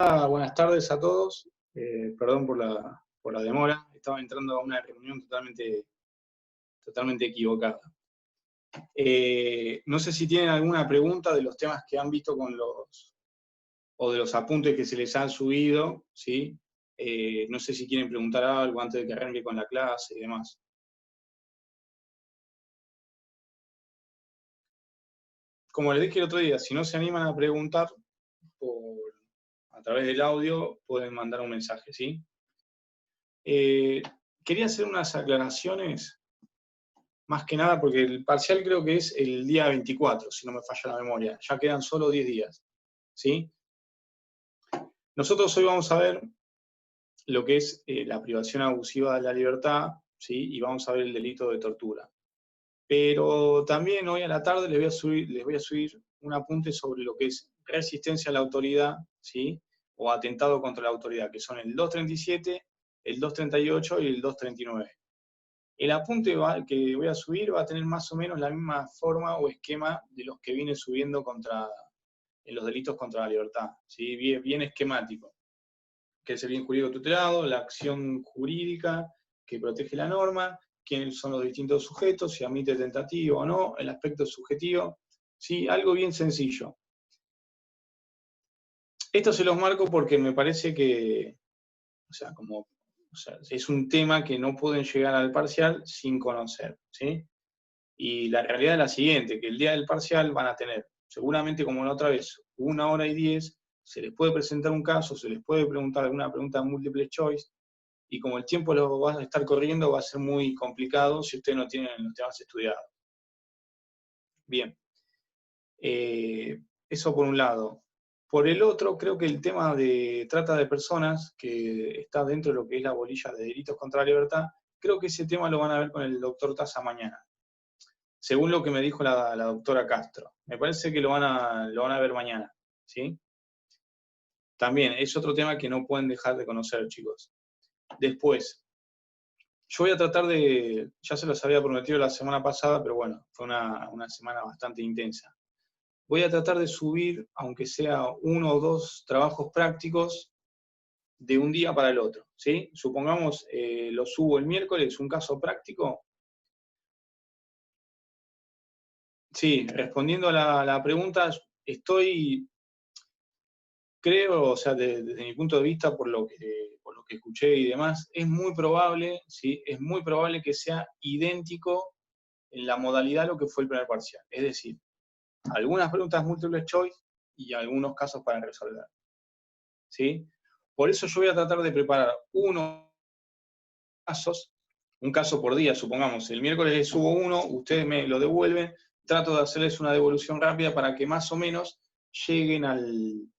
Buenas tardes a todos. Perdón por la demora. Estaba entrando a una reunión totalmente equivocada. No sé si tienen alguna pregunta de los temas que han visto o de los apuntes que se les han subido, ¿sí? No sé si quieren preguntar algo antes de que arranque con la clase y demás. Como les dije el otro día, si no se animan a preguntar a través del audio, pueden mandar un mensaje, ¿sí? Quería hacer unas aclaraciones, más que nada porque el parcial creo que es el día 24, si no me falla la memoria. Ya quedan solo 10 días, ¿sí? Nosotros hoy vamos a ver lo que es la privación abusiva de la libertad, ¿sí? Y vamos a ver el delito de tortura. Pero también hoy a la tarde les voy a subir un apunte sobre lo que es resistencia a la autoridad, ¿sí? O atentado contra la autoridad, que son el 237, el 238 y el 239. El apunte que voy a subir va a tener más o menos la misma forma o esquema de los que viene subiendo en los delitos contra la libertad, ¿sí? Bien esquemático, que es el bien jurídico tutelado, la acción jurídica que protege la norma, quiénes son los distintos sujetos, si admite tentativa o no, el aspecto subjetivo, ¿sí? Algo bien sencillo. Esto se los marco porque me parece que, es un tema que no pueden llegar al parcial sin conocer, ¿sí? Y la realidad es la siguiente, que el día del parcial van a tener, seguramente como la otra vez, 1 hora y 10, se les puede presentar un caso, se les puede preguntar alguna pregunta múltiple choice, y como el tiempo lo va a estar corriendo, va a ser muy complicado si ustedes no tienen los temas estudiados. Bien. Eso por un lado. Por el otro, creo que el tema de trata de personas, que está dentro de lo que es la bolilla de delitos contra la libertad, creo que ese tema lo van a ver con el doctor Taza mañana, según lo que me dijo la doctora Castro. Me parece que lo van a ver mañana, ¿sí? También es otro tema que no pueden dejar de conocer, chicos. Después, yo voy a tratar ya se los había prometido la semana pasada, pero bueno, fue una semana bastante intensa. Voy a tratar de subir, aunque sea 1 o 2 trabajos prácticos de un día para el otro, ¿sí? Supongamos, lo subo el miércoles, un caso práctico. Sí, respondiendo a la pregunta, creo, o sea, desde mi punto de vista, por lo que escuché y demás, es muy probable, ¿sí? Es muy probable que sea idéntico en la modalidad a lo que fue el primer parcial. Es decir, algunas preguntas múltiple choice y algunos casos para resolver, ¿sí? Por eso yo voy a tratar de preparar un caso por día, supongamos. El miércoles les subo uno, ustedes me lo devuelven, trato de hacerles una devolución rápida para que más o menos lleguen al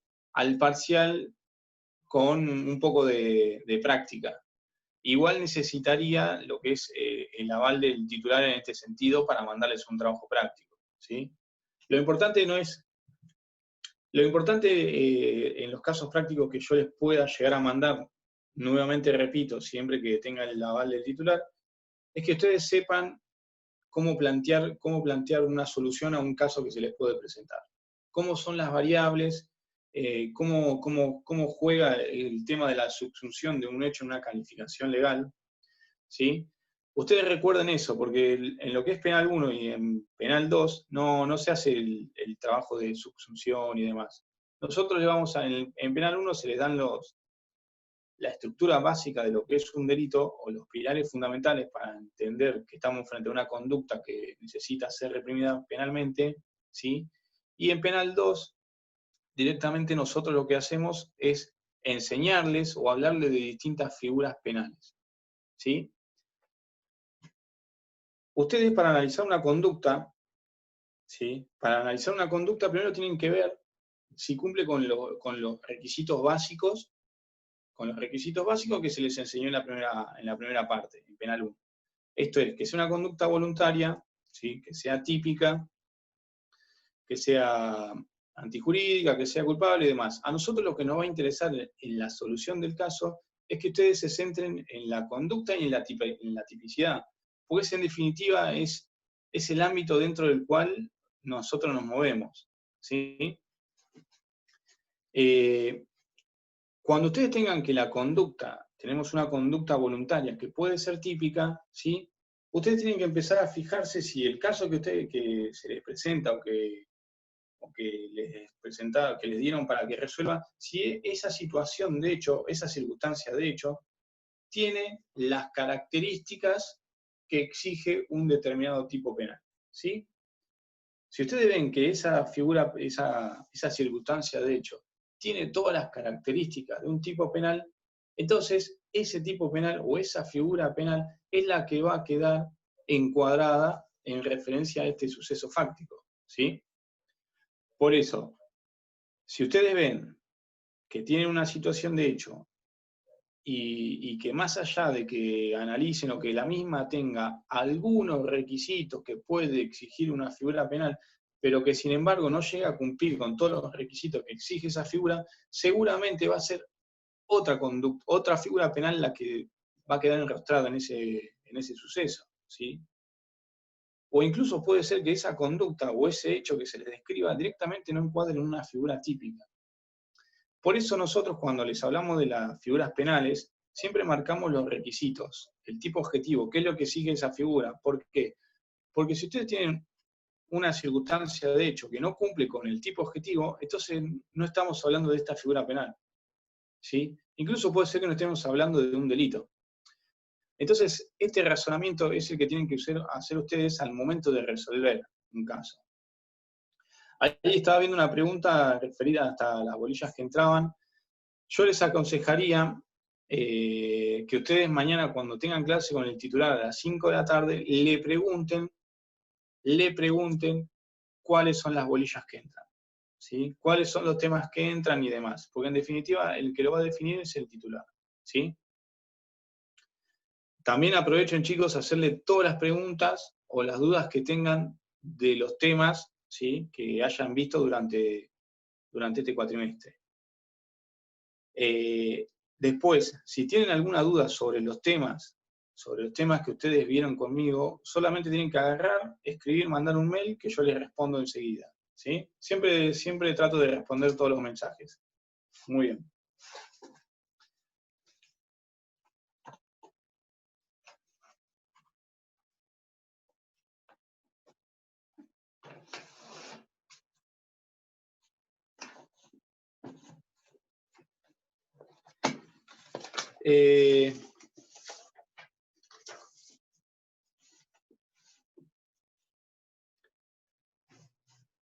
parcial con un poco de práctica. Igual necesitaría lo que es el aval del titular en este sentido para mandarles un trabajo práctico, ¿sí? Lo importante en los casos prácticos que yo les pueda llegar a mandar, nuevamente repito, siempre que tenga el aval del titular, es que ustedes sepan cómo plantear una solución a un caso que se les puede presentar. Cómo son las variables, cómo juega el tema de la subsunción de un hecho en una calificación legal, ¿sí? Ustedes recuerden eso, porque en lo que es penal 1 y en penal 2 no se hace el trabajo de subsunción y demás. Nosotros en penal 1 se les dan la estructura básica de lo que es un delito, o los pilares fundamentales para entender que estamos frente a una conducta que necesita ser reprimida penalmente, ¿sí? Y en penal 2, directamente nosotros lo que hacemos es enseñarles o hablarles de distintas figuras penales, ¿sí? Ustedes para analizar una conducta, ¿sí? Para analizar una conducta primero tienen que ver si cumple con los requisitos básicos, que se les enseñó en la primera parte, en penal 1. Esto es, que sea una conducta voluntaria, ¿sí? Que sea típica, que sea antijurídica, que sea culpable y demás. A nosotros lo que nos va a interesar en la solución del caso es que ustedes se centren en la conducta y en la tipicidad, porque ese en definitiva es el ámbito dentro del cual nosotros nos movemos, ¿sí? Cuando ustedes tengan que la conducta, tenemos una conducta voluntaria que puede ser típica, ¿sí? Ustedes tienen que empezar a fijarse si el caso que se les presenta o que les dieron para que resuelva, si esa situación de hecho, esa circunstancia de hecho, tiene las características que exige un determinado tipo penal, ¿sí? Si ustedes ven que esa figura, esa circunstancia de hecho, tiene todas las características de un tipo penal, entonces ese tipo penal o esa figura penal es la que va a quedar encuadrada en referencia a este suceso fáctico, ¿sí? Por eso, si ustedes ven que tienen una situación de hecho y que más allá de que analicen o que la misma tenga algunos requisitos que puede exigir una figura penal, pero que sin embargo no llega a cumplir con todos los requisitos que exige esa figura, seguramente va a ser otra figura penal la que va a quedar enrostrada en ese suceso, ¿sí? O incluso puede ser que esa conducta o ese hecho que se les describa directamente no encuadre en una figura típica. Por eso nosotros cuando les hablamos de las figuras penales, siempre marcamos los requisitos, el tipo objetivo, qué es lo que sigue esa figura. ¿Por qué? Porque si ustedes tienen una circunstancia de hecho que no cumple con el tipo objetivo, entonces no estamos hablando de esta figura penal, ¿sí? Incluso puede ser que no estemos hablando de un delito. Entonces, este razonamiento es el que tienen que hacer ustedes al momento de resolver un caso. Ahí estaba viendo una pregunta referida hasta las bolillas que entraban. Yo les aconsejaría que ustedes mañana cuando tengan clase con el titular a las 5 de la tarde, le pregunten cuáles son las bolillas que entran, ¿sí? Cuáles son los temas que entran y demás, porque en definitiva el que lo va a definir es el titular, ¿sí? También aprovechen, chicos, a hacerle todas las preguntas o las dudas que tengan de los temas, ¿sí?, que hayan visto durante este cuatrimestre. Después, si tienen alguna duda sobre los temas que ustedes vieron conmigo, solamente tienen que agarrar, escribir, mandar un mail, que yo les respondo enseguida, ¿sí? Siempre trato de responder todos los mensajes. Muy bien.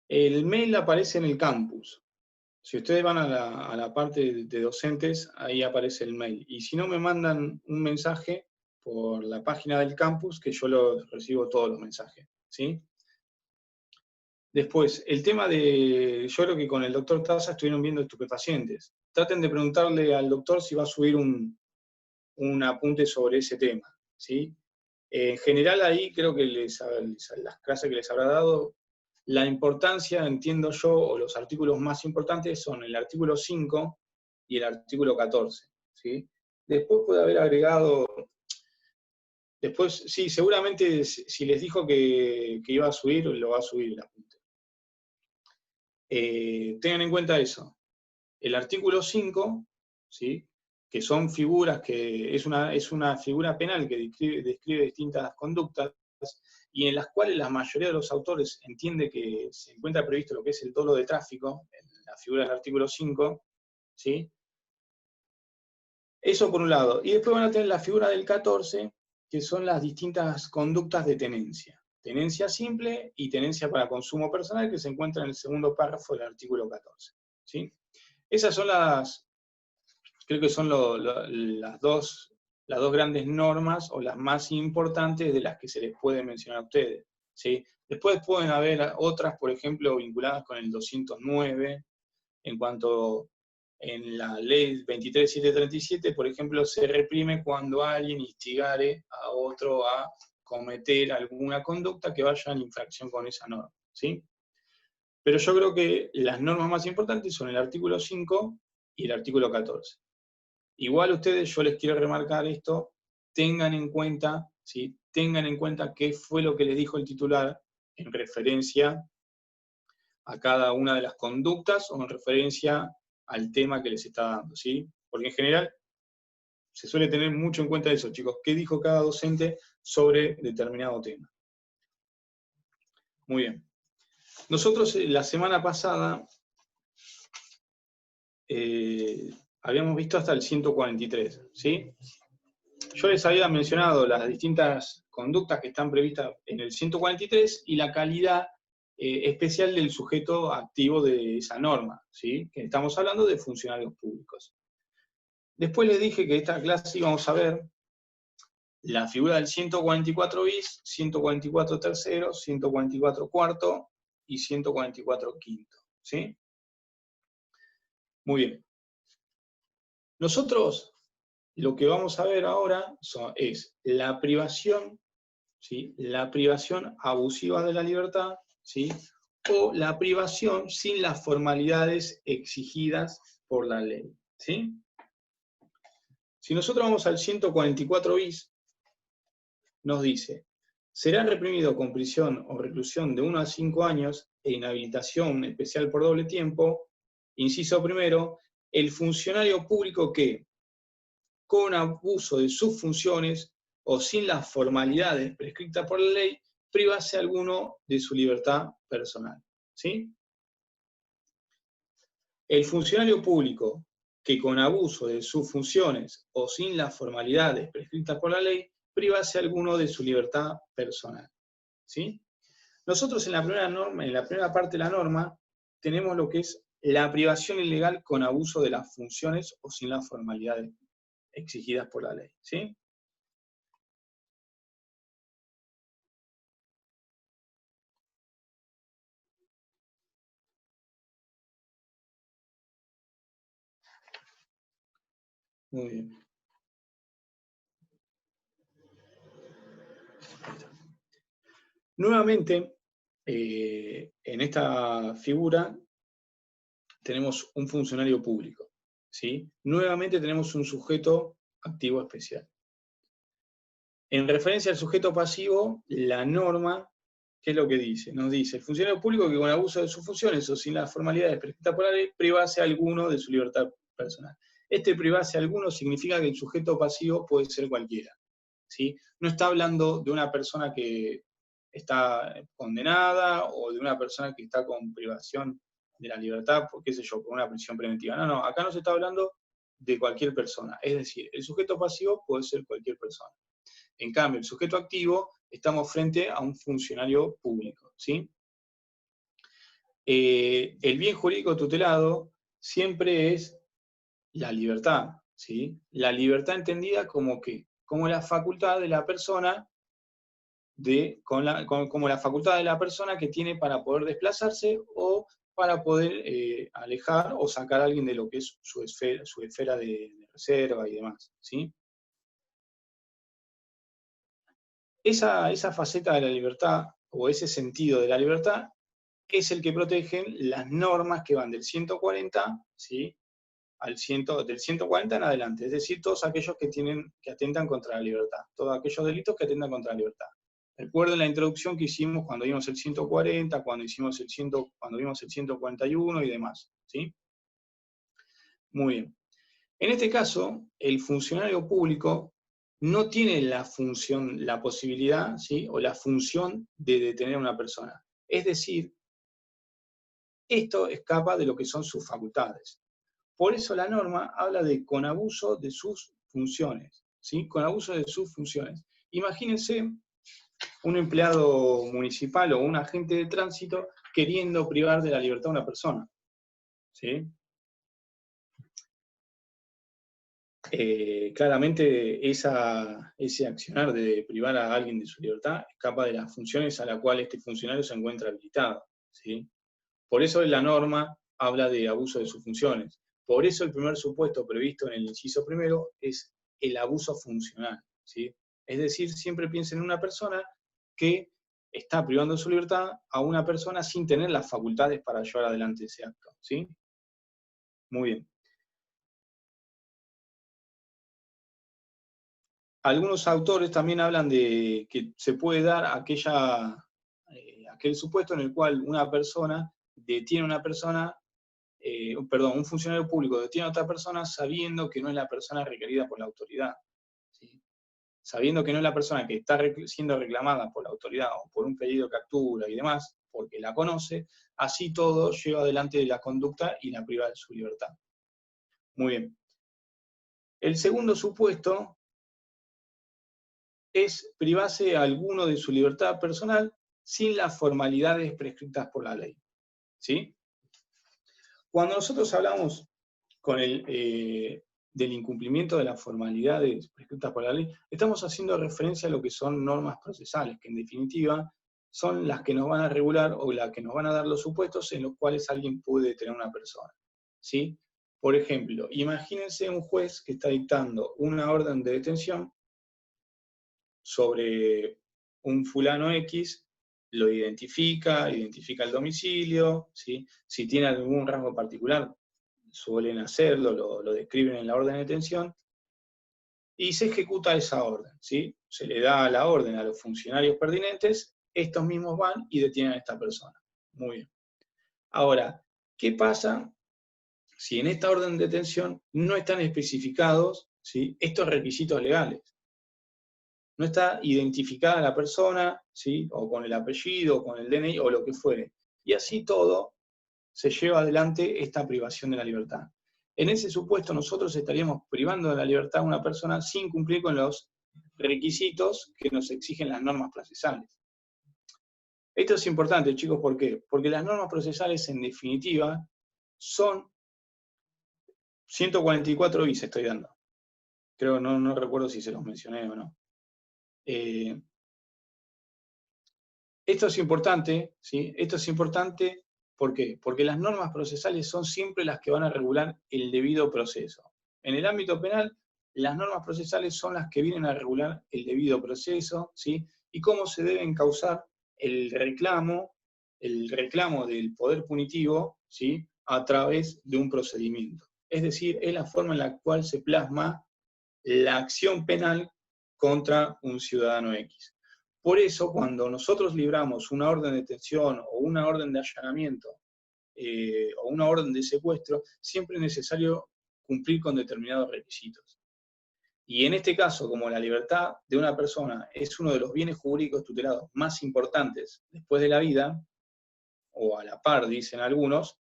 El mail aparece en el campus. Si ustedes van a la parte de docentes, ahí aparece el mail. Y si no, me mandan un mensaje por la página del campus, que yo recibo todos los mensajes, ¿sí? Después, el tema yo creo que con el doctor Taza estuvieron viendo estupefacientes. Traten de preguntarle al doctor si va a subir un apunte sobre ese tema, ¿sí? En general ahí creo que las clases que les habrá dado, la importancia, entiendo yo, o los artículos más importantes son el artículo 5 y el artículo 14, ¿sí? Después puede haber agregado, sí, seguramente si les dijo que iba a subir, lo va a subir el apunte. Tengan en cuenta eso. El artículo 5, ¿sí?, que son figuras, que es una figura penal que describe distintas conductas, y en las cuales la mayoría de los autores entiende que se encuentra previsto lo que es el dolo de tráfico, en la figura del artículo 5, ¿sí? Eso por un lado. Y después van a tener la figura del 14, que son las distintas conductas de tenencia. Tenencia simple y tenencia para consumo personal, que se encuentra en el segundo párrafo del artículo 14, ¿sí? Esas son creo que son las dos grandes normas o las más importantes de las que se les puede mencionar a ustedes, ¿sí? Después pueden haber otras, por ejemplo, vinculadas con el 209, en cuanto en la ley 23737, por ejemplo, se reprime cuando alguien instigare a otro a cometer alguna conducta que vaya en infracción con esa norma, ¿sí? Pero yo creo que las normas más importantes son el artículo 5 y el artículo 14. Igual ustedes, yo les quiero remarcar esto, tengan en cuenta, ¿sí?, tengan en cuenta qué fue lo que les dijo el titular en referencia a cada una de las conductas o en referencia al tema que les está dando, ¿sí? Porque en general se suele tener mucho en cuenta eso, chicos. ¿Qué dijo cada docente sobre determinado tema? Muy bien. Nosotros la semana pasada habíamos visto hasta el 143, ¿sí? Yo les había mencionado las distintas conductas que están previstas en el 143 y la calidad especial del sujeto activo de esa norma, ¿sí? Que estamos hablando de funcionarios públicos. Después les dije que esta clase íbamos a ver la figura del 144 bis, 144 tercero, 144 cuarto y 144 quinto, ¿sí? Muy bien. Nosotros lo que vamos a ver ahora es la privación, ¿sí? La privación abusiva de la libertad, ¿sí? O la privación sin las formalidades exigidas por la ley, ¿sí? Si nosotros vamos al 144 bis, nos dice, será reprimido con prisión o reclusión de 1 a 5 años e inhabilitación especial por doble tiempo, inciso primero, el funcionario público que, con abuso de sus funciones o sin las formalidades prescritas por la ley, privase a alguno de su libertad personal. ¿Sí? El funcionario público que con abuso de sus funciones o sin las formalidades prescritas por la ley, privase a alguno de su libertad personal. ¿Sí? Nosotros en la primera norma, en la primera parte de la norma, tenemos lo que es la privación ilegal con abuso de las funciones o sin las formalidades exigidas por la ley. ¿Sí? Muy bien. Nuevamente, en esta figura tenemos un funcionario público, ¿sí? Nuevamente tenemos un sujeto activo especial. En referencia al sujeto pasivo, la norma, ¿qué es lo que dice? Nos dice, el funcionario público que con abuso de sus funciones o sin las formalidades prescritas por la ley, privase a alguno de su libertad personal. Este privase a alguno significa que el sujeto pasivo puede ser cualquiera, ¿sí? No está hablando de una persona que está condenada o de una persona que está con privación de la libertad, por qué sé yo, por una prisión preventiva. No, no, acá no se está hablando de cualquier persona. Es decir, el sujeto pasivo puede ser cualquier persona. En cambio, el sujeto activo, estamos frente a un funcionario público, ¿sí? El bien jurídico tutelado siempre es la libertad, ¿sí? La libertad entendida como ¿qué? Como la facultad de la persona como la facultad de la persona que tiene para poder desplazarse o para poder alejar o sacar a alguien de lo que es su esfera de reserva y demás, ¿sí? Esa faceta de la libertad, o ese sentido de la libertad, es el que protegen las normas que van del 140, ¿sí? Del 140 en adelante, es decir, todos aquellos que atentan contra la libertad, todos aquellos delitos que atentan contra la libertad. Recuerden la introducción que hicimos cuando vimos el 140, cuando vimos el 141 y demás, ¿sí? Muy bien. En este caso, el funcionario público no tiene la función, la posibilidad, ¿sí? O la función de detener a una persona. Es decir, esto escapa de lo que son sus facultades. Por eso la norma habla de con abuso de sus funciones, ¿sí? Con abuso de sus funciones. Imagínense un empleado municipal o un agente de tránsito queriendo privar de la libertad a una persona, ¿sí? Claramente ese accionar de privar a alguien de su libertad escapa de las funciones a las cuales este funcionario se encuentra habilitado, ¿sí? Por eso la norma habla de abuso de sus funciones. Por eso el primer supuesto previsto en el inciso primero es el abuso funcional, ¿sí? Es decir, siempre piensen en una persona que está privando de su libertad a una persona sin tener las facultades para llevar adelante ese acto, ¿sí? Muy bien. Algunos autores también hablan de que se puede dar aquel supuesto en el cual una persona detiene a una persona un funcionario público detiene a otra persona sabiendo que no es la persona requerida por la autoridad, ¿sí? Sabiendo que no es la persona que está siendo reclamada por la autoridad o por un pedido de captura y demás, porque la conoce, así todo lleva adelante la conducta y la priva de su libertad. Muy bien. El segundo supuesto es privarse a alguno de su libertad personal sin las formalidades prescritas por la ley, ¿sí? Cuando nosotros hablamos del incumplimiento de las formalidades prescritas por la ley, estamos haciendo referencia a lo que son normas procesales, que en definitiva son las que nos van a regular o las que nos van a dar los supuestos en los cuales alguien puede detener a una persona, ¿sí? Por ejemplo, imagínense un juez que está dictando una orden de detención sobre un fulano X, lo identifica el domicilio, ¿sí? Si tiene algún rasgo particular, suelen hacerlo, lo describen en la orden de detención, y se ejecuta esa orden, ¿sí? Se le da la orden a los funcionarios pertinentes, estos mismos van y detienen a esta persona. Muy bien. Ahora, ¿qué pasa si en esta orden de detención no están especificados, ¿sí?, estos requisitos legales? No está identificada la persona, ¿sí?, o con el apellido, o con el DNI, o lo que fuere. Y así todo se lleva adelante esta privación de la libertad. En ese supuesto nosotros estaríamos privando de la libertad a una persona sin cumplir con los requisitos que nos exigen las normas procesales. Esto es importante, chicos, ¿por qué? Porque las normas procesales, en definitiva, son 144 bis estoy dando. Creo, no recuerdo si se los mencioné o no. Esto es importante, ¿sí? Esto es importante, ¿por qué? Porque las normas procesales son siempre las que van a regular el debido proceso. En el ámbito penal, las normas procesales son las que vienen a regular el debido proceso, ¿sí?, y cómo se debe encauzar el reclamo del poder punitivo, ¿sí?, a través de un procedimiento. Es decir, es la forma en la cual se plasma la acción penal contra un ciudadano X. Por eso, cuando nosotros libramos una orden de detención o una orden de allanamiento o una orden de secuestro, siempre es necesario cumplir con determinados requisitos. Y en este caso, como la libertad de una persona es uno de los bienes jurídicos tutelados más importantes después de la vida, o a la par, dicen algunos,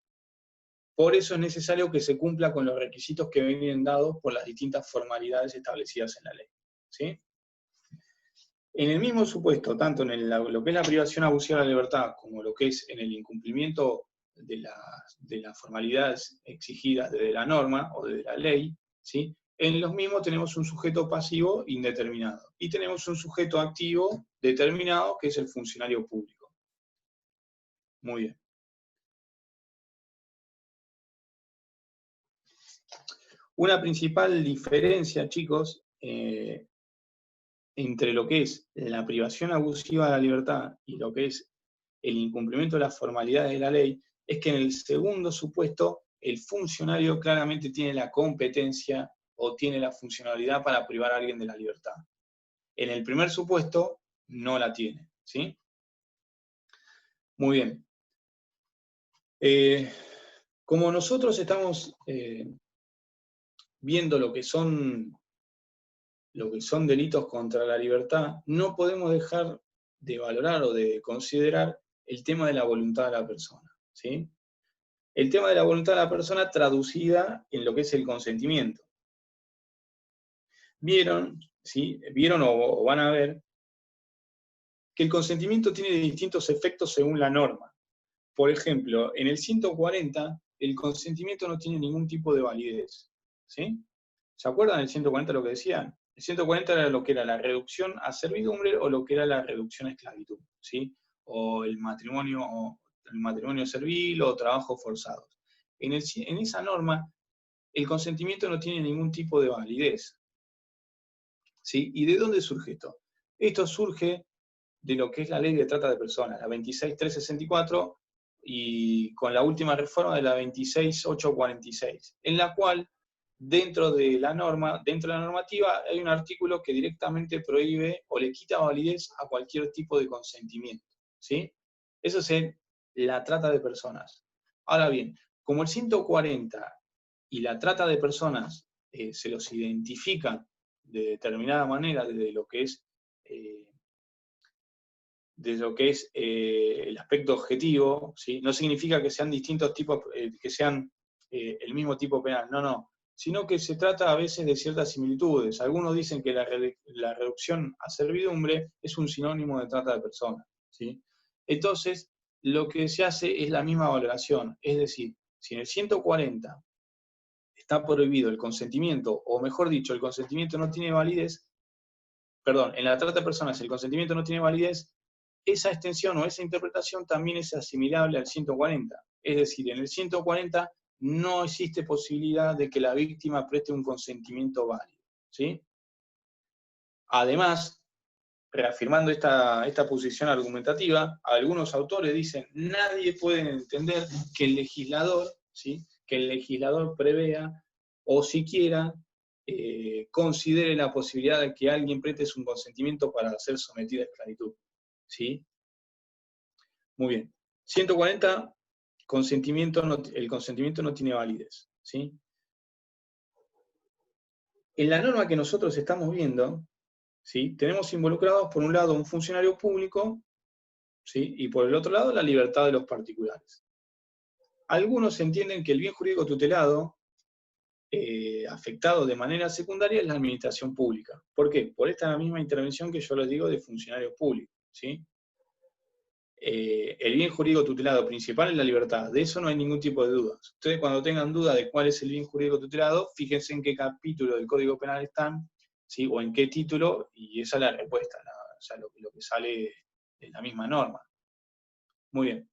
por eso es necesario que se cumpla con los requisitos que vienen dados por las distintas formalidades establecidas en la ley, ¿sí? En el mismo supuesto, tanto en lo que es la privación abusiva de la libertad, como lo que es en el incumplimiento de las formalidades exigidas desde la norma o desde la ley, ¿sí?, en los mismos tenemos un sujeto pasivo indeterminado, y tenemos un sujeto activo determinado, que es el funcionario público. Muy bien. Una principal diferencia, chicos, entre lo que es la privación abusiva de la libertad y lo que es el incumplimiento de las formalidades de la ley, es que en el segundo supuesto el funcionario claramente tiene la competencia o tiene la funcionalidad para privar a alguien de la libertad. En el primer supuesto no la tiene, ¿sí? Muy bien. Como nosotros estamos viendo lo que son delitos contra la libertad, no podemos dejar de valorar o de considerar el tema de la voluntad de la persona, ¿sí? El tema de la voluntad de la persona traducida en lo que es el consentimiento. Vieron, ¿sí?, vieron o van a ver que el consentimiento tiene distintos efectos según la norma. Por ejemplo, en el 140, el consentimiento no tiene ningún tipo de validez, ¿sí? ¿Se acuerdan del 140 lo que decían? El 140 era lo que era la reducción a servidumbre o lo que era la reducción a esclavitud, ¿sí? O el matrimonio servil o trabajo forzado. En esa norma, el consentimiento no tiene ningún tipo de validez, ¿sí? ¿Y de dónde surge esto? Esto surge de lo que es la ley de trata de personas, la 26.364, y con la última reforma de la 26.846, en la cual dentro de la normativa, hay un artículo que directamente prohíbe o le quita validez a cualquier tipo de consentimiento, ¿sí? Eso es la trata de personas. Ahora bien, Como el 140 y la trata de personas se los identifican de determinada manera desde lo que es el aspecto objetivo, ¿sí? No significa que sean distintos tipos, que sean el mismo tipo penal, no, sino que se trata a veces de ciertas similitudes. Algunos dicen que la reducción a servidumbre es un sinónimo de trata de personas, ¿sí? Entonces, lo que se hace es la misma valoración, es decir, si en el 140 está prohibido el consentimiento, o mejor dicho, el consentimiento no tiene validez, perdón, en la trata de personas el consentimiento no tiene validez, esa extensión o esa interpretación también es asimilable al 140. Es decir, en el 140 no existe posibilidad de que la víctima preste un consentimiento válido, ¿sí? Además, reafirmando esta posición argumentativa, algunos autores dicen, nadie puede entender que el legislador, ¿sí? Que el legislador prevea o siquiera considere la posibilidad de que alguien preste un consentimiento para ser sometido a esclavitud, ¿sí? Muy bien. 140, el consentimiento no tiene validez, ¿sí? En la norma que nosotros estamos viendo, ¿sí? Tenemos involucrados por un lado un funcionario público, ¿sí? Y por el otro lado la libertad de los particulares. Algunos entienden que el bien jurídico tutelado, afectado de manera secundaria, es la administración pública. ¿Por qué? Por esta misma intervención que yo les digo de funcionario público, ¿sí? El bien jurídico tutelado principal es la libertad, de eso no hay ningún tipo de dudas. Ustedes cuando tengan duda de cuál es el bien jurídico tutelado, fíjense en qué capítulo del Código Penal están, ¿sí? O en qué título, y esa es la respuesta, o sea, lo que sale de la misma norma. Muy bien.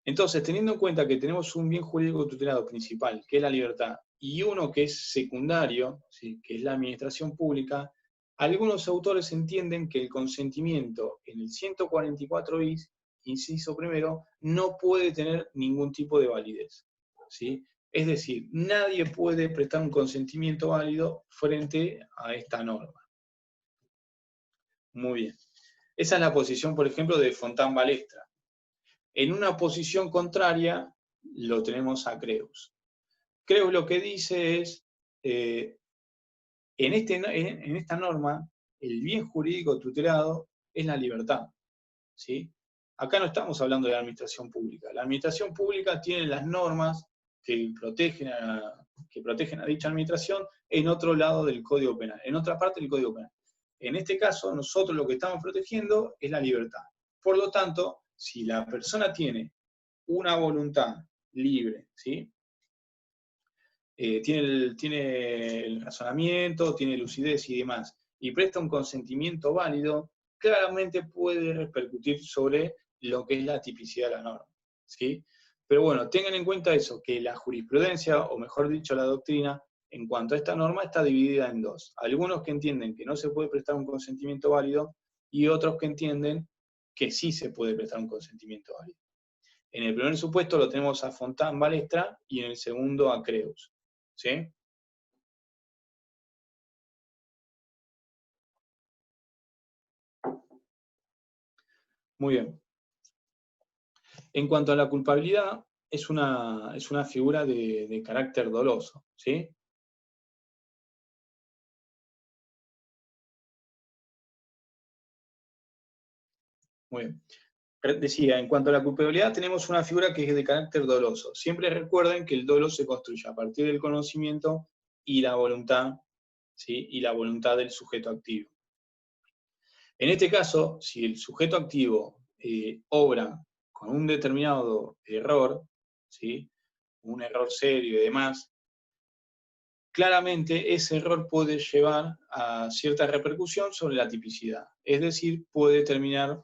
Entonces, teniendo en cuenta que tenemos un bien jurídico tutelado principal, que es la libertad, y uno que es secundario, ¿sí? Que es la administración pública, algunos autores entienden que el consentimiento en el 144 bis, inciso primero, no puede tener ningún tipo de validez, ¿sí? Es decir, nadie puede prestar un consentimiento válido frente a esta norma. Muy bien. Esa es la posición, por ejemplo, de Fontán Balestra. En una posición contraria lo tenemos a Creus. Creus lo que dice es, en esta norma, el bien jurídico tutelado es la libertad, ¿sí? Acá no estamos hablando de la administración pública. La administración pública tiene las normas que protegen a dicha administración en otro lado del Código Penal, en otra parte del Código Penal. En este caso, nosotros lo que estamos protegiendo es la libertad. Por lo tanto, si la persona tiene una voluntad libre, ¿sí? Tiene el razonamiento, tiene lucidez y demás, y presta un consentimiento válido, claramente puede repercutir sobre lo que es la tipicidad de la norma, ¿sí? Pero bueno, tengan en cuenta eso, que la jurisprudencia, o mejor dicho, la doctrina, en cuanto a esta norma, está dividida en dos. Algunos que entienden que no se puede prestar un consentimiento válido, y otros que entienden que sí se puede prestar un consentimiento válido. En el primer supuesto lo tenemos a Fontán Balestra y en el segundo a Creus, ¿sí? Muy bien. En cuanto a la culpabilidad, es una figura de carácter doloso, ¿sí? Muy bien. Decía, en cuanto a la culpabilidad, tenemos una figura que es de carácter doloso. Siempre recuerden que el dolo se construye a partir del conocimiento y la voluntad, ¿sí? Y la voluntad del sujeto activo. En este caso, si el sujeto activo obra con un determinado error, ¿sí? Un error serio y demás, claramente ese error puede llevar a cierta repercusión sobre la tipicidad. Es decir, puede terminar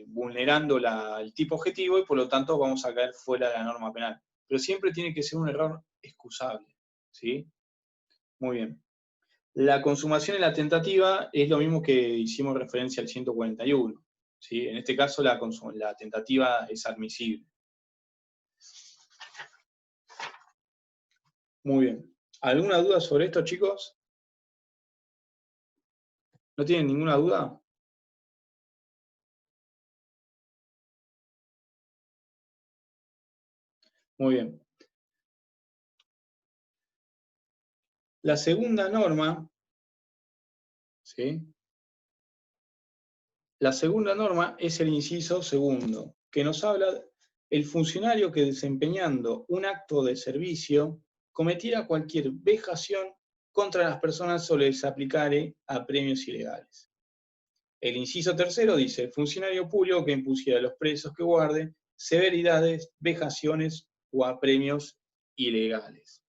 vulnerando el tipo objetivo y por lo tanto vamos a caer fuera de la norma penal. Pero siempre tiene que ser un error excusable, ¿sí? Muy bien. La consumación en la tentativa es lo mismo que hicimos referencia al 141, ¿sí? En este caso la tentativa es admisible. Muy bien. ¿Alguna duda sobre esto, chicos? ¿No tienen ninguna duda? Muy bien. La segunda norma, ¿sí? La segunda norma es el inciso segundo, que nos habla el funcionario que desempeñando un acto de servicio cometiera cualquier vejación contra las personas o les aplicare apremios ilegales. El inciso tercero dice, el funcionario público que impusiera a los presos que guarde severidades, vejaciones o apremios ilegales.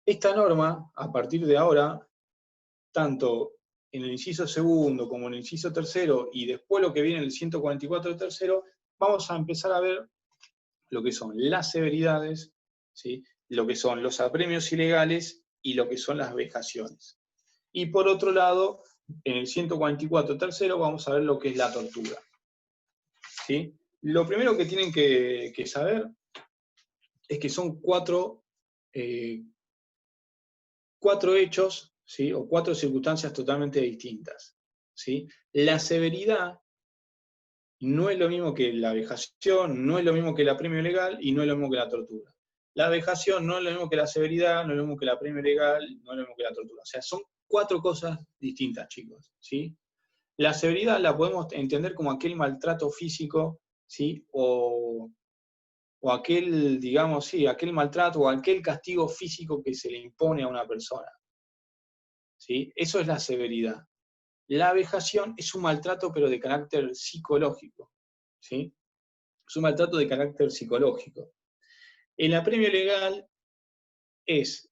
Esta norma, a partir de ahora, tanto en el inciso segundo como en el inciso tercero y después lo que viene en el 144 tercero, vamos a empezar a ver lo que son las severidades, ¿sí? Lo que son los apremios ilegales y lo que son las vejaciones. Y por otro lado, en el 144 tercero vamos a ver lo que es la tortura. ¿Sí? Lo primero que tienen que saber es que son cuatro hechos, ¿sí? O cuatro circunstancias totalmente distintas. ¿Sí? La severidad no es lo mismo que la vejación, no es lo mismo que el apremio legal y no es lo mismo que la tortura. La vejación no es lo mismo que la severidad, no es lo mismo que el apremio legal, no es lo mismo que la tortura. O sea, son cuatro cosas distintas, chicos. ¿Sí? La severidad la podemos entender como aquel maltrato físico, ¿sí? O aquel, digamos, sí, aquel maltrato o aquel castigo físico que se le impone a una persona. ¿Sí? Eso es la severidad. La vejación es un maltrato, pero de carácter psicológico. ¿Sí? Es un maltrato de carácter psicológico. El apremio legal es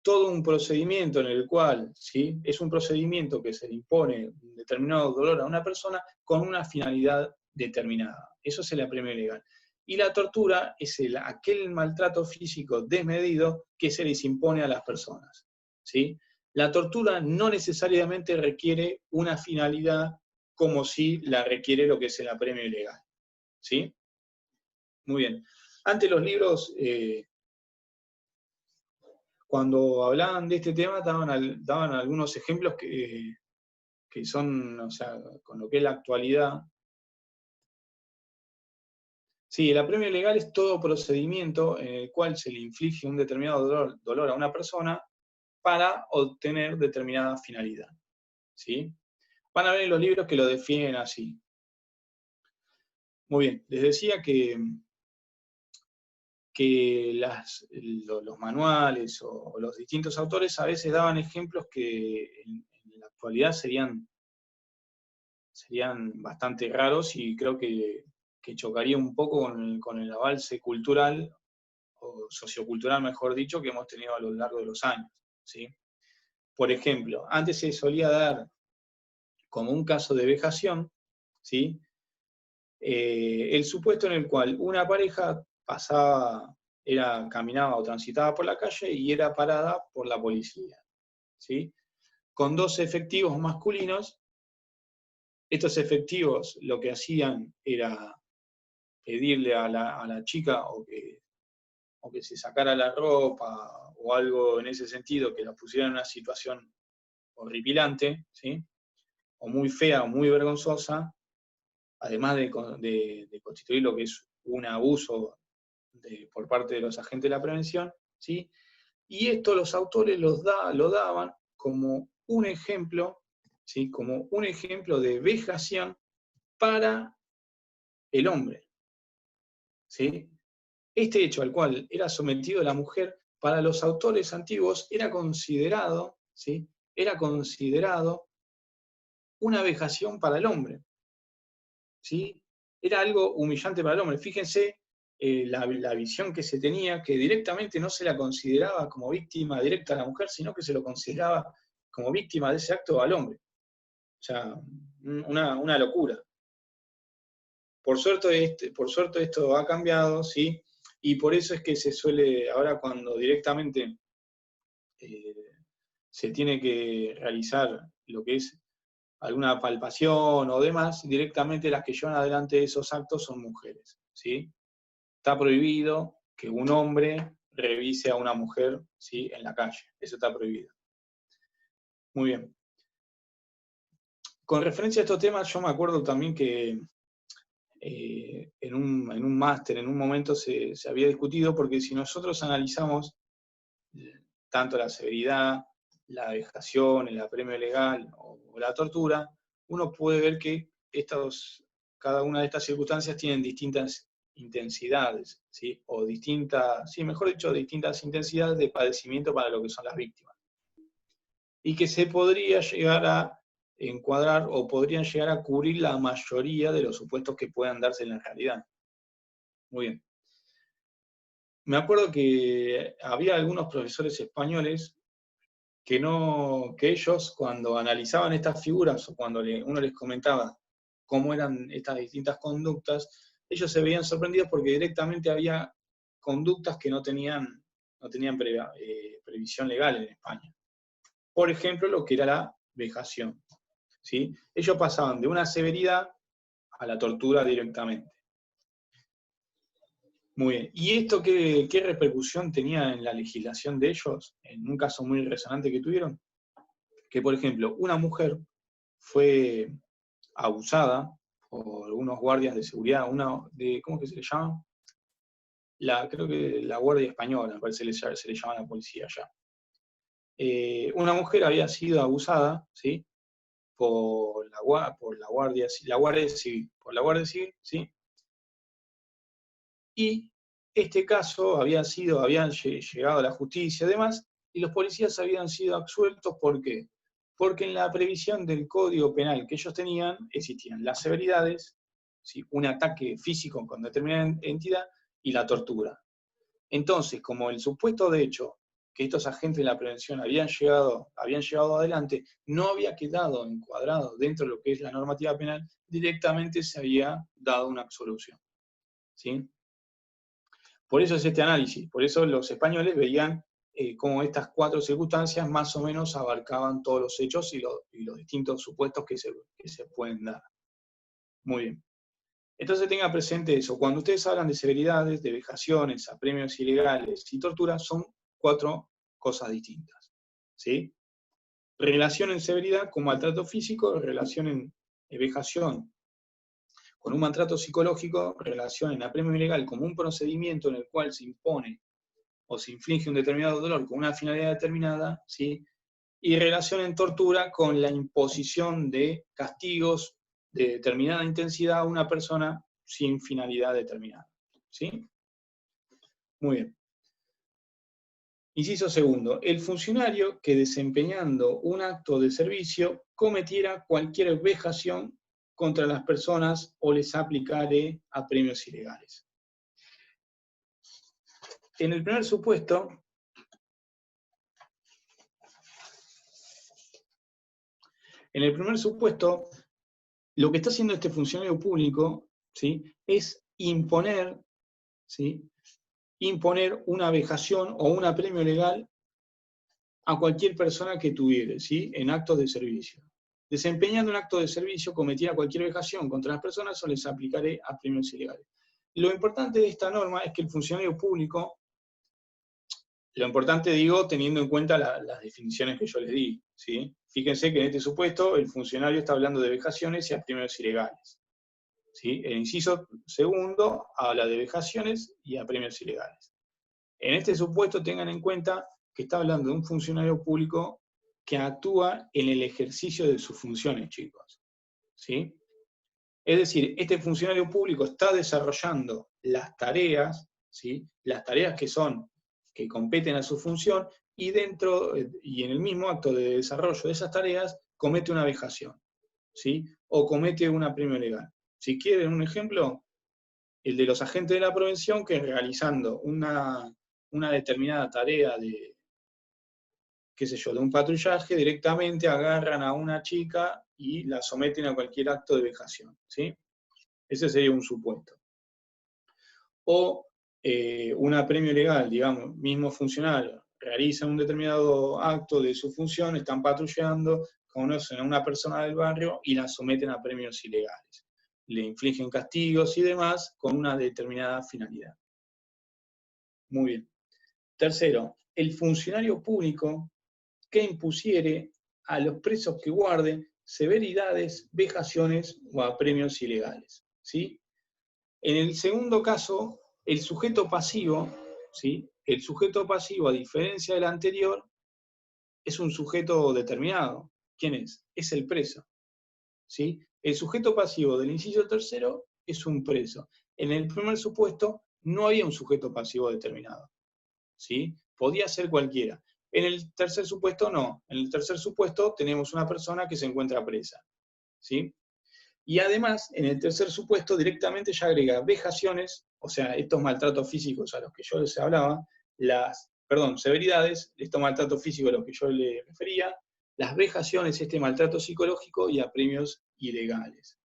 todo un procedimiento en el cual, ¿sí? Es un procedimiento que se le impone un determinado dolor a una persona con una finalidad determinada. Eso es el apremio legal. Y la tortura es aquel maltrato físico desmedido que se les impone a las personas. ¿Sí? La tortura no necesariamente requiere una finalidad como si la requiere lo que es el apremio ilegal. ¿Sí? Muy bien. Antes los libros, cuando hablaban de este tema, daban algunos ejemplos que son, o sea, con lo que es la actualidad. Sí, el apremio legal es todo procedimiento en el cual se le inflige un determinado dolor a una persona para obtener determinada finalidad. ¿Sí? Van a ver en los libros que lo definen así. Muy bien, les decía que los manuales o los distintos autores a veces daban ejemplos que en la actualidad serían bastante raros y creo que chocaría un poco con el avance cultural, o sociocultural mejor dicho, que hemos tenido a lo largo de los años. ¿Sí? Por ejemplo, antes se solía dar como un caso de vejación, ¿sí? El supuesto en el cual una pareja caminaba o transitaba por la calle y era parada por la policía, ¿sí? Con dos efectivos masculinos. Estos efectivos lo que hacían era pedirle a la chica o que se sacara la ropa o algo en ese sentido, que la pusiera en una situación horripilante, ¿sí? O muy fea o muy vergonzosa, además de constituir lo que es un abuso por parte de los agentes de la prevención, ¿sí? Y esto los autores lo daban como un ejemplo, ¿sí? Como un ejemplo de vejación para el hombre. ¿Sí? Este hecho al cual era sometido la mujer, para los autores antiguos era considerado, ¿sí? Era considerado una vejación para el hombre. ¿Sí? Era algo humillante para el hombre. Fíjense la visión que se tenía, que directamente no se la consideraba como víctima directa a la mujer, sino que se lo consideraba como víctima de ese acto al hombre. O sea, una locura. Por suerte esto ha cambiado, ¿sí? Y por eso es que se suele, ahora cuando directamente se tiene que realizar lo que es alguna palpación o demás, directamente las que llevan adelante esos actos son mujeres, ¿sí? Está prohibido que un hombre revise a una mujer, ¿sí? En la calle, eso está prohibido. Muy bien. Con referencia a estos temas, yo me acuerdo también que en un máster, en un momento se había discutido, porque si nosotros analizamos tanto la severidad, la vejación, el apremio legal o la tortura, uno puede ver que cada una de estas circunstancias tienen distintas intensidades, ¿sí? O distintas intensidades de padecimiento para lo que son las víctimas. Y que se podría llegar a encuadrar o podrían llegar a cubrir la mayoría de los supuestos que puedan darse en la realidad. Muy bien. Me acuerdo que había algunos profesores españoles que ellos, cuando analizaban estas figuras o cuando uno les comentaba cómo eran estas distintas conductas, ellos se veían sorprendidos porque directamente había conductas que no tenían previsión legal en España. Por ejemplo, lo que era la vejación, ¿sí? Ellos pasaban de una severidad a la tortura directamente. Muy bien. ¿Y esto qué repercusión tenía en la legislación de ellos? En un caso muy resonante que tuvieron, que por ejemplo, una mujer fue abusada por unos guardias de seguridad, ¿cómo que se le llama? Creo que la Guardia Española, me parece que se le llama a la policía allá. Una mujer había sido abusada, ¿sí? Por la Guardia Civil, ¿sí? Y este caso habían llegado a la justicia y demás, y los policías habían sido absueltos. ¿Por qué? Porque en la previsión del Código Penal que ellos tenían existían las severidades, ¿sí? Un ataque físico con determinada entidad y la tortura. Entonces, como el supuesto de hecho que estos agentes de la prevención habían llevado adelante no había quedado encuadrado dentro de lo que es la normativa penal, directamente se había dado una absolución, ¿sí? Por eso es este análisis, por eso los españoles veían cómo estas 4 circunstancias más o menos abarcaban todos los hechos y los distintos supuestos que se pueden dar. Muy bien. Entonces tenga presente eso. Cuando ustedes hablan de severidades, de vejaciones, apremios ilegales y tortura, son 4 cosas distintas, ¿sí? Relación en severidad con maltrato físico, relación en vejación con un maltrato psicológico, relación en apremio ilegal como un procedimiento en el cual se impone o se inflige un determinado dolor con una finalidad determinada, ¿sí? Y relación en tortura con la imposición de castigos de determinada intensidad a una persona sin finalidad determinada, ¿sí? Muy bien. Inciso segundo, el funcionario que desempeñando un acto de servicio cometiera cualquier vejación contra las personas o les aplicare apremios ilegales. En el primer supuesto, lo que está haciendo este funcionario público, ¿sí? Es imponer, ¿sí? Imponer una vejación o un apremio legal a cualquier persona que tuviere, ¿sí? En actos de servicio. Desempeñando un acto de servicio, cometiera cualquier vejación contra las personas o les aplicaré apremios ilegales. Lo importante de esta norma es que el funcionario público, lo importante digo teniendo en cuenta las definiciones que yo les di, ¿sí? Fíjense que en este supuesto el funcionario está hablando de vejaciones y apremios ilegales, ¿sí? El inciso segundo habla de vejaciones y apremios ilegales. En este supuesto tengan en cuenta que está hablando de un funcionario público que actúa en el ejercicio de sus funciones, chicos, ¿sí? Es decir, este funcionario público está desarrollando las tareas, ¿sí? Las tareas que competen a su función, y en el mismo acto de desarrollo de esas tareas comete una vejación, ¿sí? O comete un apremio legal. Si quieren un ejemplo, el de los agentes de la prevención que realizando una determinada tarea de, qué sé yo, de un patrullaje, directamente agarran a una chica y la someten a cualquier acto de vejación, ¿sí? Ese sería un supuesto. O un apremio legal, digamos, mismo funcionario, realizan un determinado acto de su función, están patrullando, conocen a una persona del barrio y la someten a apremios ilegales. Le infligen castigos y demás con una determinada finalidad. Muy bien. Tercero, el funcionario público que impusiere a los presos que guarden severidades, vejaciones o apremios ilegales, ¿sí? En el segundo caso, el sujeto pasivo, ¿sí? El sujeto pasivo, a diferencia del anterior, es un sujeto determinado. ¿Quién es? Es el preso, ¿sí? El sujeto pasivo del inciso tercero es un preso. En el primer supuesto no había un sujeto pasivo determinado, ¿sí? Podía ser cualquiera. En el tercer supuesto no. En el tercer supuesto tenemos una persona que se encuentra presa, ¿sí? Y además, en el tercer supuesto directamente ya agrega vejaciones, o sea, estos maltratos físicos a los que yo les hablaba, severidades, estos maltratos físicos a los que yo les refería, las vejaciones, este maltrato psicológico y apremios ilegales.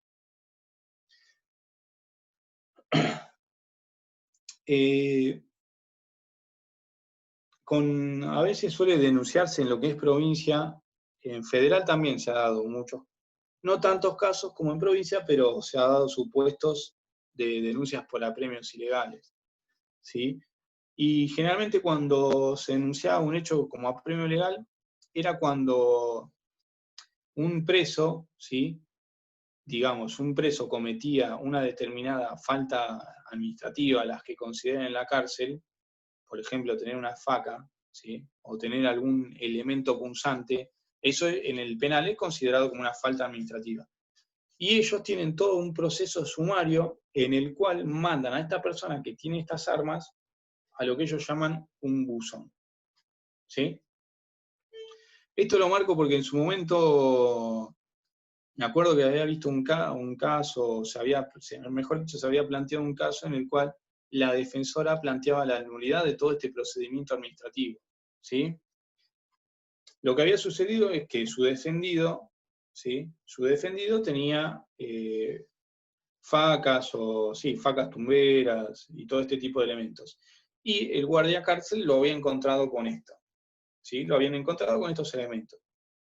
A veces suele denunciarse en lo que es provincia, en federal también se ha dado muchos, no tantos casos como en provincia, pero se ha dado supuestos de denuncias por apremios ilegales, ¿sí? Y generalmente cuando se denunciaba un hecho como apremio legal, era cuando un preso, ¿sí? Digamos, un preso cometía una determinada falta administrativa, las que consideren en la cárcel, por ejemplo, tener una faca, ¿sí? O tener algún elemento punzante, eso en el penal es considerado como una falta administrativa. Y ellos tienen todo un proceso sumario en el cual mandan a esta persona que tiene estas armas a lo que ellos llaman un buzón, ¿sí? Esto lo marco porque en su momento me acuerdo que había visto un caso, mejor dicho, se había planteado un caso en el cual la defensora planteaba la nulidad de todo este procedimiento administrativo, ¿sí? Lo que había sucedido es que su defendido, ¿sí? Su defendido tenía facas tumberas y todo este tipo de elementos. Y el guardia cárcel lo había encontrado con esto, ¿sí? Lo habían encontrado con estos elementos.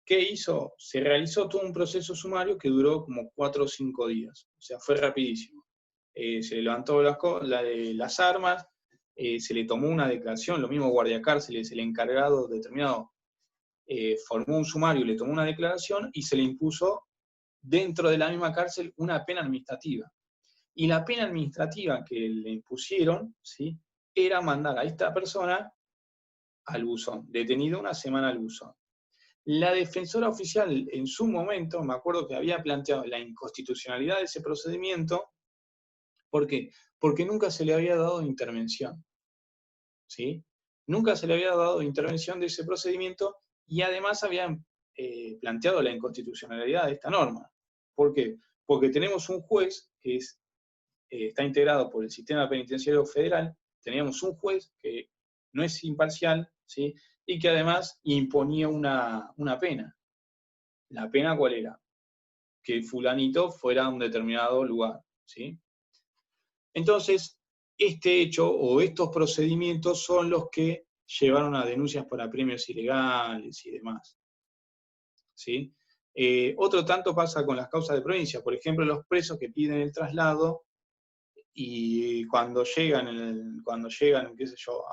¿Qué hizo? Se realizó todo un proceso sumario que duró como 4 o 5 días. O sea, fue rapidísimo. Se le levantó las armas, se le tomó una declaración, lo mismo guardia cárceles, el encargado determinado formó un sumario, le tomó una declaración y se le impuso dentro de la misma cárcel una pena administrativa. Y la pena administrativa que le impusieron, ¿sí? Era mandar a esta persona al buzón, detenido una semana al buzón. La defensora oficial en su momento, me acuerdo que había planteado la inconstitucionalidad de ese procedimiento. ¿Por qué? Porque nunca se le había dado intervención, ¿sí? Nunca se le había dado intervención de ese procedimiento y además habían planteado la inconstitucionalidad de esta norma. ¿Por qué? Porque tenemos un juez que está integrado por el sistema penitenciario federal, teníamos un juez que no es imparcial, ¿sí? Y que además imponía una pena. ¿La pena cuál era? Que fulanito fuera a un determinado lugar, ¿sí? Entonces, este hecho o estos procedimientos son los que llevaron a denuncias por apremios ilegales y demás, ¿sí? Otro tanto pasa con las causas de provincia. Por ejemplo, los presos que piden el traslado y cuando llegan, qué sé yo,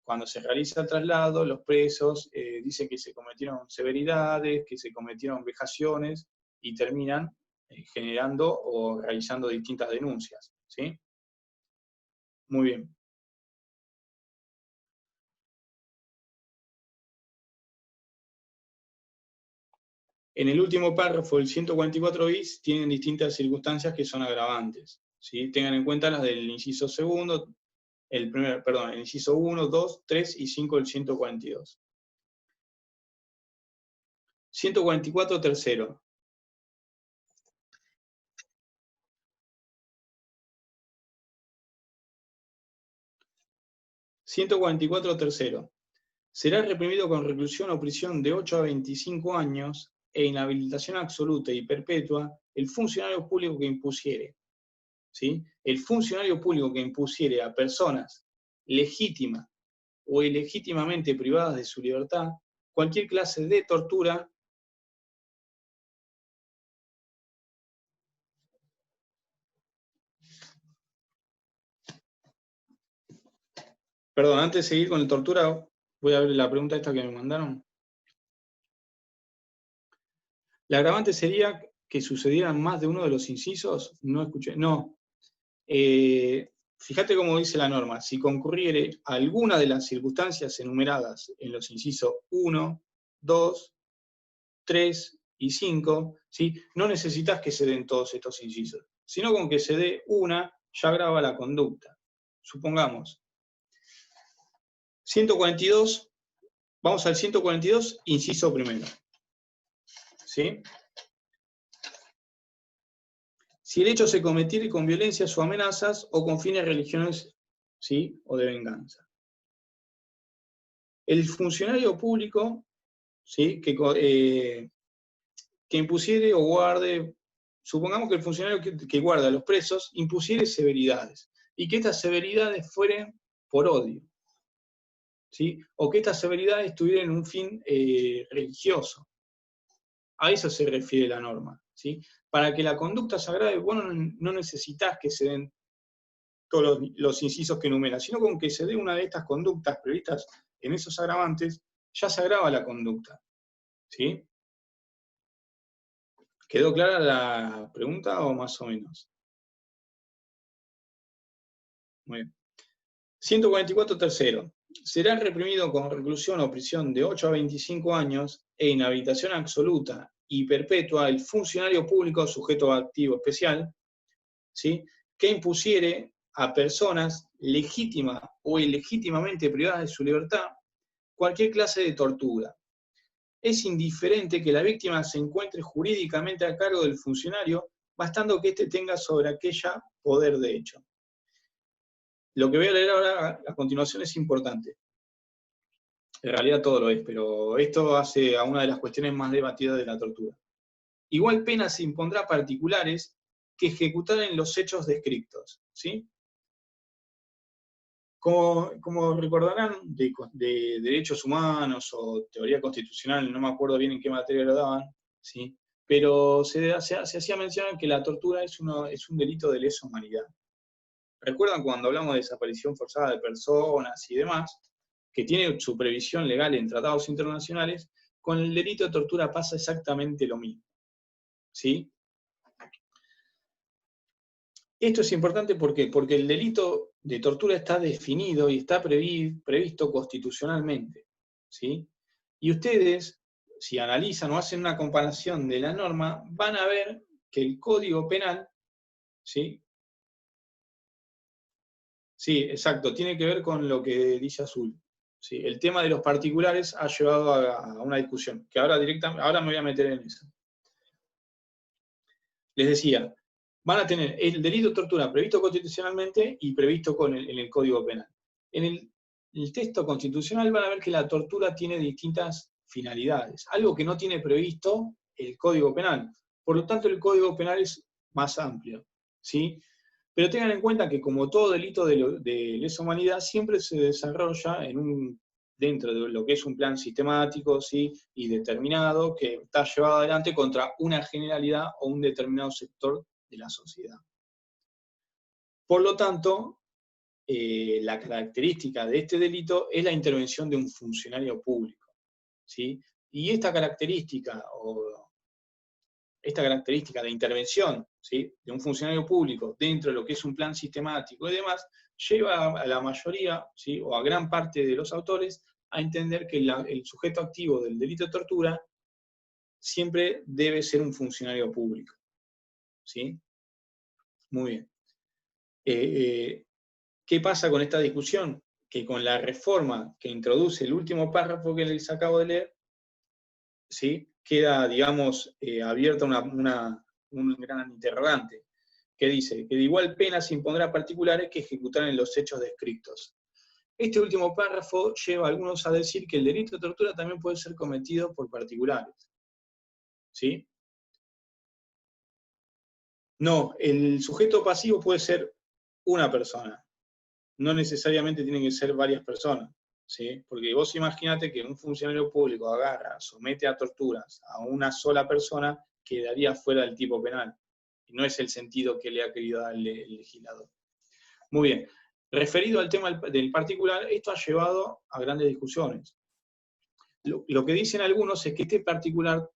cuando se realiza el traslado, los presos dicen que se cometieron severidades, que se cometieron vejaciones y terminan generando o realizando distintas denuncias, ¿sí? Muy bien. En el último párrafo, el 144 bis, tienen distintas circunstancias que son agravantes, ¿sí? Tengan en cuenta las del inciso segundo, el inciso 1, 2, 3 y 5 del 142. 144 tercero. ...144 tercero... será reprimido con reclusión o prisión de 8 a 25 años e inhabilitación absoluta y perpetua el funcionario público que impusiere, ¿sí? El funcionario público que impusiere a personas legítimas o ilegítimamente privadas de su libertad cualquier clase de tortura Perdón, antes de seguir con la tortura, voy a ver la pregunta esta que me mandaron. La agravante sería que sucedieran más de uno de los incisos. No escuché. No. Fíjate cómo dice la norma: si concurriere alguna de las circunstancias enumeradas en los incisos 1, 2, 3 y 5, ¿sí? No necesitas que se den todos estos incisos, sino con que se dé una, ya grava la conducta. Supongamos, 142, vamos al 142, inciso primero. ¿Sí? Si el hecho se cometiere con violencias o amenazas o con fines religiosos, ¿sí? O de venganza. El funcionario público, ¿sí? Que impusiere o guarde, supongamos que el funcionario que guarda a los presos impusiere severidades, y que estas severidades fueran por odio, ¿sí? O que estas severidades tuvieran un fin religioso. A eso se refiere la norma, ¿sí? Para que la conducta se agrave, vos no necesitas que se den todos los incisos que enumera, sino con que se dé una de estas conductas previstas en esos agravantes, ya se agrava la conducta, ¿sí? ¿Quedó clara la pregunta o más o menos? Muy bien. 144, tercero. Será reprimido con reclusión o prisión de 8 a 25 años e inhabilitación absoluta y perpetua el funcionario público sujeto a activo especial, ¿sí? Que impusiere a personas legítimas o ilegítimamente privadas de su libertad cualquier clase de tortura. Es indiferente que la víctima se encuentre jurídicamente a cargo del funcionario, bastando que éste tenga sobre aquella poder de hecho. Lo que voy a leer ahora a continuación es importante. En realidad todo lo es, pero esto hace a una de las cuestiones más debatidas de la tortura. Igual pena se impondrá a particulares que ejecutaren los hechos descritos, ¿sí? Como recordarán de derechos humanos o teoría constitucional, no me acuerdo bien en qué materia lo daban, ¿sí? Pero se hacía mención que la tortura es un delito de lesa humanidad. ¿Recuerdan cuando hablamos de desaparición forzada de personas y demás, que tiene su previsión legal en tratados internacionales? Con el delito de tortura pasa exactamente lo mismo, ¿sí? Esto es importante, ¿por qué? Porque el delito de tortura está definido y está previsto constitucionalmente, ¿sí? Y ustedes, si analizan o hacen una comparación de la norma, van a ver que el Código Penal, ¿sí? Sí, exacto, tiene que ver con lo que dice Azul. ¿Sí? El tema de los particulares ha llevado a una discusión, que ahora me voy a meter en eso. Les decía, van a tener el delito de tortura previsto constitucionalmente y previsto en el Código Penal. En el texto constitucional van a ver que la tortura tiene distintas finalidades, algo que no tiene previsto el Código Penal. Por lo tanto, el Código Penal es más amplio, ¿sí? Pero tengan en cuenta que, como todo delito de lesa humanidad, siempre se desarrolla dentro de lo que es un plan sistemático, ¿sí? Y determinado, que está llevado adelante contra una generalidad o un determinado sector de la sociedad. Por lo tanto, la característica de este delito es la intervención de un funcionario público, ¿sí? Y esta característica de intervención, ¿sí? De un funcionario público dentro de lo que es un plan sistemático y demás, lleva a la mayoría, ¿sí? O a gran parte de los autores a entender que el sujeto activo del delito de tortura siempre debe ser un funcionario público, ¿sí? Muy bien. ¿Qué pasa con esta discusión? Que con la reforma que introduce el último párrafo que les acabo de leer, ¿sí? Queda, digamos, abierta un gran interrogante, que dice que de igual pena se impondrá a particulares que ejecutaran los hechos descritos. Este último párrafo lleva a algunos a decir que el delito de tortura también puede ser cometido por particulares, ¿sí? No, el sujeto pasivo puede ser una persona, no necesariamente tienen que ser varias personas, ¿sí? Porque vos imaginate que un funcionario público agarra, somete a torturas a una sola persona, quedaría fuera del tipo penal. Y no es el sentido que le ha querido dar el legislador. Muy bien. Referido al tema del particular, esto ha llevado a grandes discusiones. Lo que dicen algunos es que este particular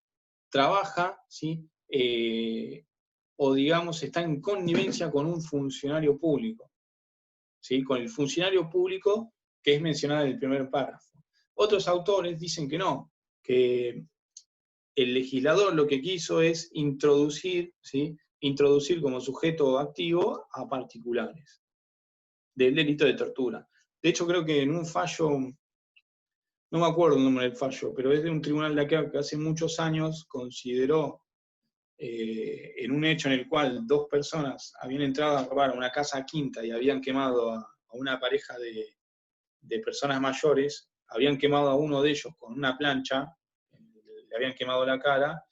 trabaja, ¿sí? o digamos está en connivencia con un funcionario público, ¿sí? Con el funcionario público que es mencionado en el primer párrafo. Otros autores dicen que no, que el legislador lo que quiso es introducir, ¿sí? Introducir como sujeto activo a particulares del delito de tortura. De hecho, creo que en un fallo, no me acuerdo el nombre del fallo, pero es de un tribunal de acá que hace muchos años consideró, en un hecho en el cual dos personas habían entrado a robar una casa quinta y habían quemado a una pareja de personas mayores, habían quemado a uno de ellos con una plancha, le habían quemado la cara.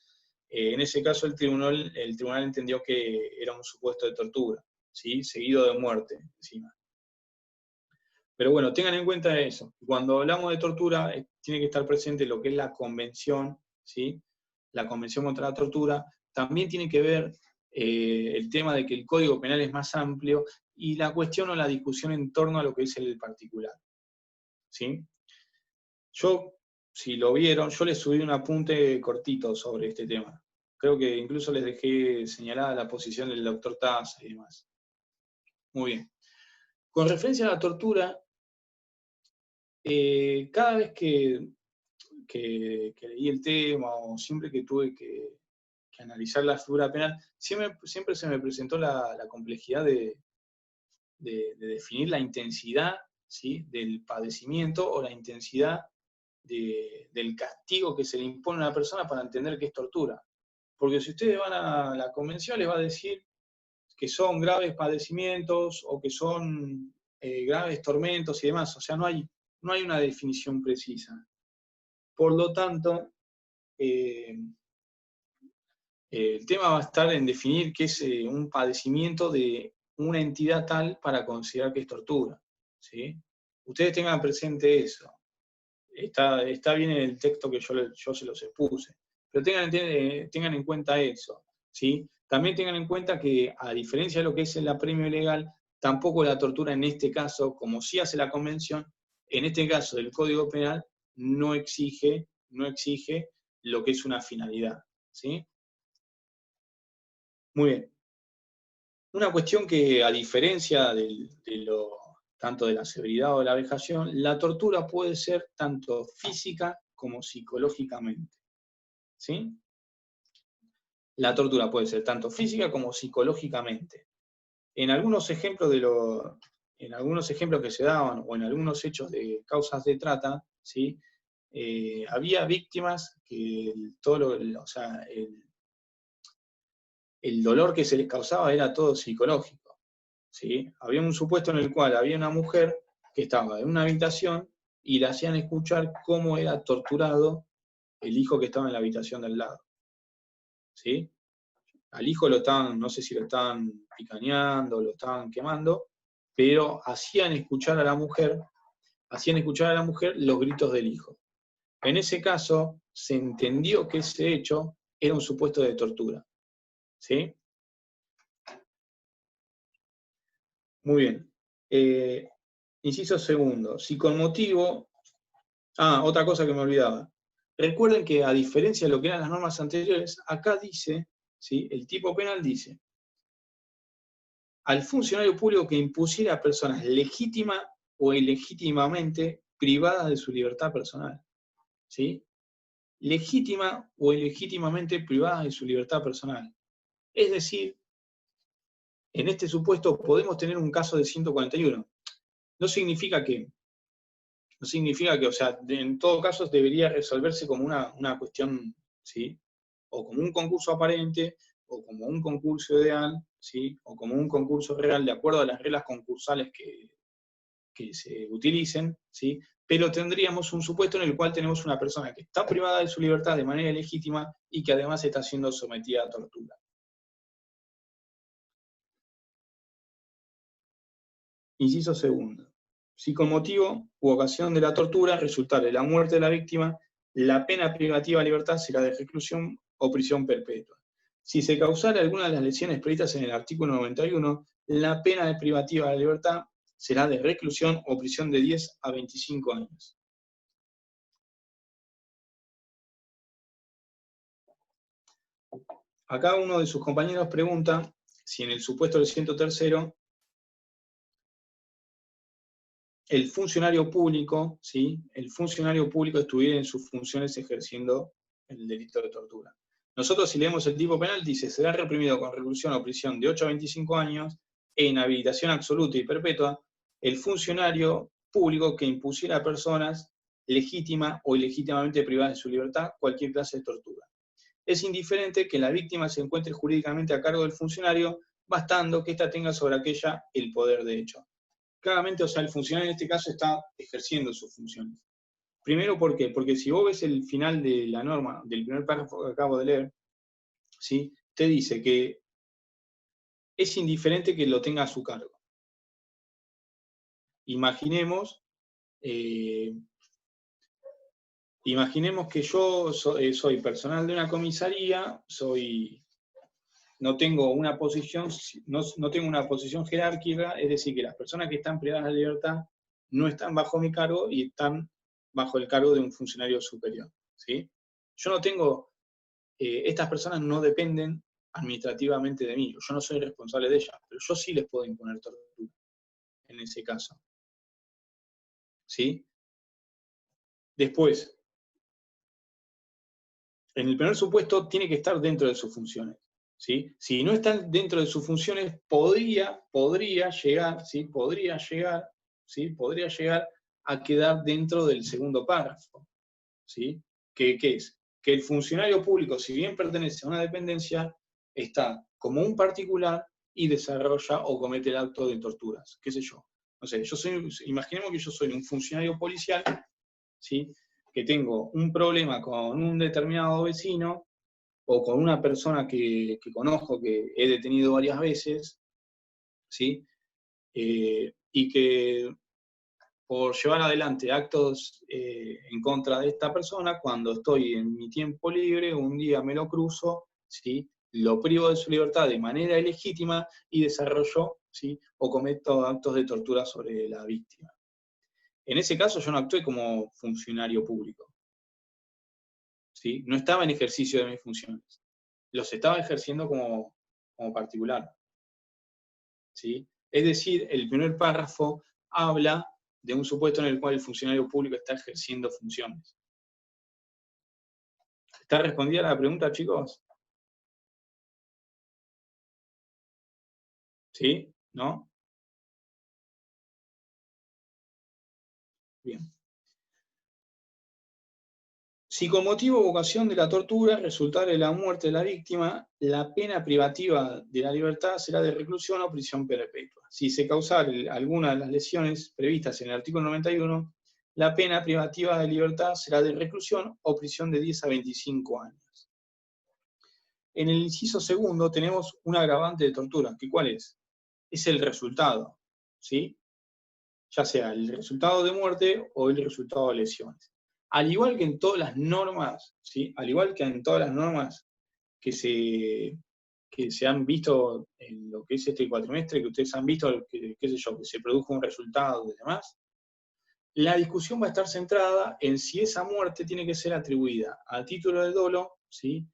En ese caso el tribunal entendió que era un supuesto de tortura, ¿sí? Seguido de muerte encima. Pero bueno, tengan en cuenta eso. Cuando hablamos de tortura, tiene que estar presente lo que es la convención, ¿sí? La Convención contra la Tortura. También tiene que ver el tema de que el Código Penal es más amplio y la cuestión o la discusión en torno a lo que es el particular, ¿sí? Yo, si lo vieron, yo les subí un apunte cortito sobre este tema. Creo que incluso les dejé señalada la posición del doctor Taz y demás. Muy bien. Con referencia a la tortura, cada vez que leí el tema o siempre que tuve que analizar la figura penal, siempre se me presentó la complejidad de definir la intensidad, ¿sí? Del padecimiento o la intensidad del castigo que se le impone a una persona para entender que es tortura. Porque si ustedes van a la convención, les va a decir que son graves padecimientos o que son graves tormentos y demás. O sea, no hay una definición precisa. Por lo tanto, el tema va a estar en definir qué es un padecimiento de una entidad tal para considerar que es tortura, ¿sí? Ustedes tengan presente eso. Está bien en el texto que yo se los expuse, pero tengan en cuenta eso, ¿sí? También tengan en cuenta que, a diferencia de lo que es el apremio legal, tampoco la tortura en este caso, como sí hace la Convención, en este caso del Código Penal, no exige lo que es una finalidad, ¿sí? Muy bien. Una cuestión que, a diferencia tanto de la severidad o de la vejación, la tortura puede ser tanto física como psicológicamente, ¿sí? La tortura puede ser tanto física como psicológicamente. En algunos ejemplos que se daban, o en algunos hechos de causas de trata, ¿sí? Había víctimas que el dolor que se les causaba era todo psicológico, ¿sí? Había un supuesto en el cual había una mujer que estaba en una habitación y le hacían escuchar cómo era torturado el hijo que estaba en la habitación del lado, ¿sí? Al hijo no sé si lo estaban picaneando, lo estaban quemando, pero hacían escuchar a la mujer los gritos del hijo. En ese caso, se entendió que ese hecho era un supuesto de tortura, ¿sí? Muy bien. Inciso segundo, si con motivo... otra cosa que me olvidaba. Recuerden que, a diferencia de lo que eran las normas anteriores, acá dice, ¿sí? El tipo penal dice: al funcionario público que impusiera a personas legítima o ilegítimamente privadas de su libertad personal, ¿sí? Legítima o ilegítimamente privadas de su libertad personal. Es decir, en este supuesto podemos tener un caso de 141. No significa que, o sea, en todo caso debería resolverse como una cuestión, ¿sí? O como un concurso aparente, o como un concurso ideal, ¿sí? O como un concurso real, de acuerdo a las reglas concursales que se utilicen, ¿sí? Pero tendríamos un supuesto en el cual tenemos una persona que está privada de su libertad de manera ilegítima y que además está siendo sometida a tortura. Inciso segundo. Si con motivo u ocasión de la tortura resultare la muerte de la víctima, la pena privativa de libertad será de reclusión o prisión perpetua. Si se causara alguna de las lesiones previstas en el artículo 91, la pena privativa de libertad será de reclusión o prisión de 10 a 25 años. Acá uno de sus compañeros pregunta si en el supuesto del 103º el funcionario público, ¿sí? El funcionario público estuviera en sus funciones ejerciendo el delito de tortura. Nosotros, si leemos el tipo penal, dice, será reprimido con reclusión o prisión de 8 a 25 años e inhabilitación absoluta y perpetua el funcionario público que impusiera a personas legítima o ilegítimamente privadas de su libertad cualquier clase de tortura. Es indiferente que la víctima se encuentre jurídicamente a cargo del funcionario, bastando que ésta tenga sobre aquella el poder de hecho. Claramente, o sea, el funcionario en este caso está ejerciendo sus funciones. Primero, ¿por qué? Porque si vos ves el final de la norma, del primer párrafo que acabo de leer, ¿sí? Te dice que es indiferente que lo tenga a su cargo. Imaginemos, imaginemos que yo soy personal de una comisaría, no tengo una posición, no tengo una posición jerárquica, es decir, que las personas que están privadas de libertad no están bajo mi cargo y están bajo el cargo de un funcionario superior, ¿sí? Yo no tengo, estas personas no dependen administrativamente de mí, yo no soy responsable de ellas, pero yo sí les puedo imponer tortura en ese caso, ¿sí? Después, en el primer supuesto tiene que estar dentro de sus funciones, ¿sí? Si no están dentro de sus funciones, podría llegar, ¿sí? Podría llegar a quedar dentro del segundo párrafo, ¿sí? ¿Qué es? Que el funcionario público, si bien pertenece a una dependencia, está como un particular y desarrolla o comete el acto de torturas, qué sé yo. No sé, imaginemos que yo soy un funcionario policial, ¿sí? Que tengo un problema con un determinado vecino o con una persona que conozco, que he detenido varias veces, ¿sí? Y que por llevar adelante actos en contra de esta persona, cuando estoy en mi tiempo libre, un día me lo cruzo, ¿sí? Lo privo de su libertad de manera ilegítima y desarrollo, ¿sí? O cometo actos de tortura sobre la víctima. En ese caso yo no actué como funcionario público, ¿sí? No estaba en ejercicio de mis funciones, los estaba ejerciendo como particular, ¿sí? Es decir, el primer párrafo habla de un supuesto en el cual el funcionario público está ejerciendo funciones. ¿Está respondida la pregunta, chicos? ¿Sí? ¿No? Bien. Si con motivo o ocasión de la tortura resultare la muerte de la víctima, la pena privativa de la libertad será de reclusión o prisión perpetua. Si se causare alguna de las lesiones previstas en el artículo 91, la pena privativa de libertad será de reclusión o prisión de 10 a 25 años. En el inciso segundo tenemos un agravante de tortura, que ¿cuál es? Es el resultado, ¿sí? Ya sea el resultado de muerte o el resultado de lesiones. Al igual que en todas las normas, ¿sí? Al igual que en todas las normas que se han visto en lo que es este cuatrimestre, que ustedes han visto, qué sé yo, que se produjo un resultado y demás, la discusión va a estar centrada en si esa muerte tiene que ser atribuida a título de dolo, ¿sí?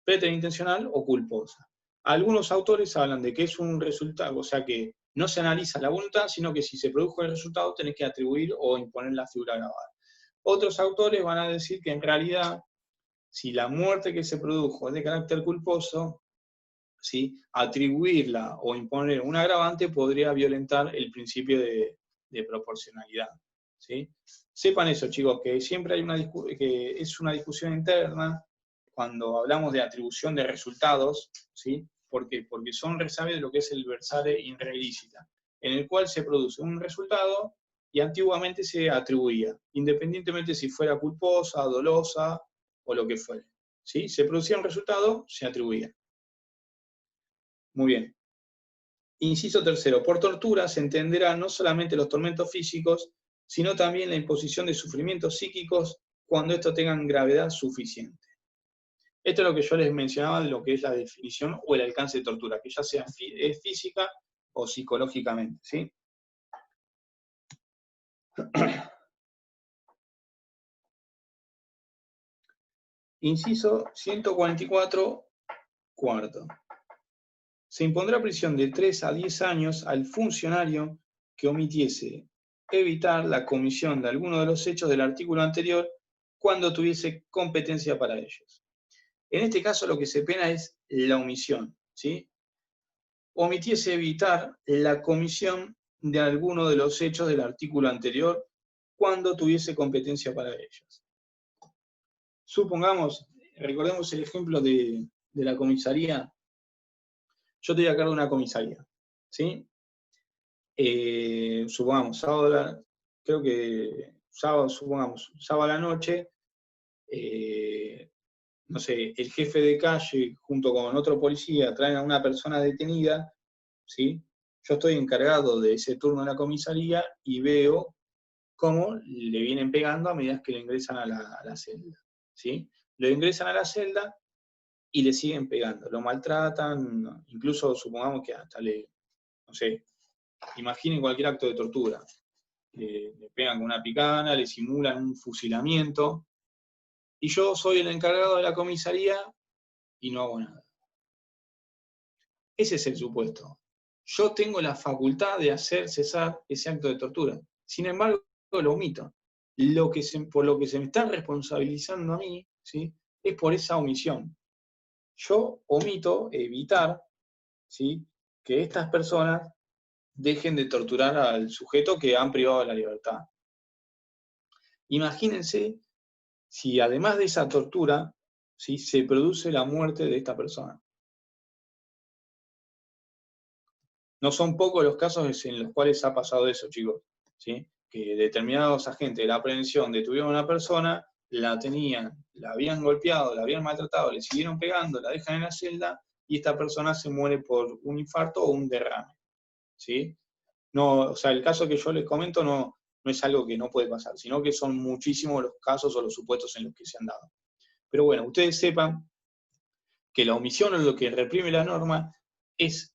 Preterintencional o culposa. Algunos autores hablan de que es un resultado, o sea que no se analiza la voluntad, sino que si se produjo el resultado tenés que atribuir o imponer la figura grabada. Otros autores van a decir que en realidad, si la muerte que se produjo es de carácter culposo, ¿sí? Atribuirla o imponer un agravante podría violentar el principio de proporcionalidad, ¿sí? Sepan eso, chicos, que siempre hay que es una discusión interna cuando hablamos de atribución de resultados, ¿sí? ¿Por qué? Porque son resabios de lo que es el versare in re illicita, en el cual se produce un resultado y antiguamente se atribuía, independientemente si fuera culposa, dolosa o lo que fuere, ¿sí? Se producía un resultado, se atribuía. Muy bien. Inciso tercero, por tortura se entenderá no solamente los tormentos físicos, sino también la imposición de sufrimientos psíquicos cuando estos tengan gravedad suficiente. Esto es lo que yo les mencionaba de lo que es la definición o el alcance de tortura, que ya sea física o psicológicamente, ¿sí? Inciso 144, Cuarto, se impondrá prisión de 3 a 10 años al funcionario que omitiese evitar la comisión de alguno de los hechos del artículo anterior cuando tuviese competencia para ellos. En este caso lo que se pena es la omisión, ¿sí? Omitiese evitar la comisión de alguno de los hechos del artículo anterior cuando tuviese competencia para ellos. Supongamos, recordemos el ejemplo de la comisaría. Yo estoy a cargo de una comisaría, ¿sí? Supongamos, creo que supongamos, sábado a la noche, no sé, el jefe de calle junto con otro policía traen a una persona detenida, ¿sí? Yo estoy encargado de ese turno en la comisaría y veo cómo le vienen pegando a medida que le ingresan a la celda, ¿sí? Lo ingresan a la celda y le siguen pegando, lo maltratan, incluso supongamos que hasta no sé, imaginen cualquier acto de tortura. Le pegan con una picana, le simulan un fusilamiento, y yo soy el encargado de la comisaría y no hago nada. Ese es el supuesto. Yo tengo la facultad de hacer cesar ese acto de tortura. Sin embargo, lo omito. Por lo que se me está responsabilizando a mí, ¿sí?, es por esa omisión. Yo omito evitar, ¿sí?, que estas personas dejen de torturar al sujeto que han privado de la libertad. Imagínense si además de esa tortura, ¿sí?, se produce la muerte de esta persona. No son pocos los casos en los cuales ha pasado eso, chicos, ¿sí? Que determinados agentes de la prevención detuvieron a una persona, la habían golpeado, la habían maltratado, le siguieron pegando, la dejan en la celda y esta persona se muere por un infarto o un derrame, ¿sí? No, o sea, el caso que yo les comento no es algo que no puede pasar, sino que son muchísimos los casos o los supuestos en los que se han dado. Pero bueno, ustedes sepan que la omisión o lo que reprime la norma es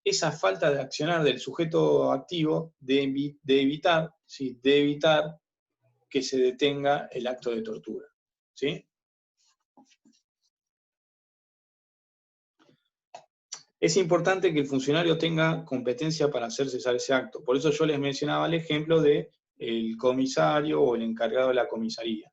esa falta de accionar del sujeto activo de evitar, ¿sí?, de evitar que se detenga el acto de tortura, ¿sí? Es importante que el funcionario tenga competencia para hacer cesar ese acto. Por eso yo les mencionaba el ejemplo del comisario o el encargado de la comisaría.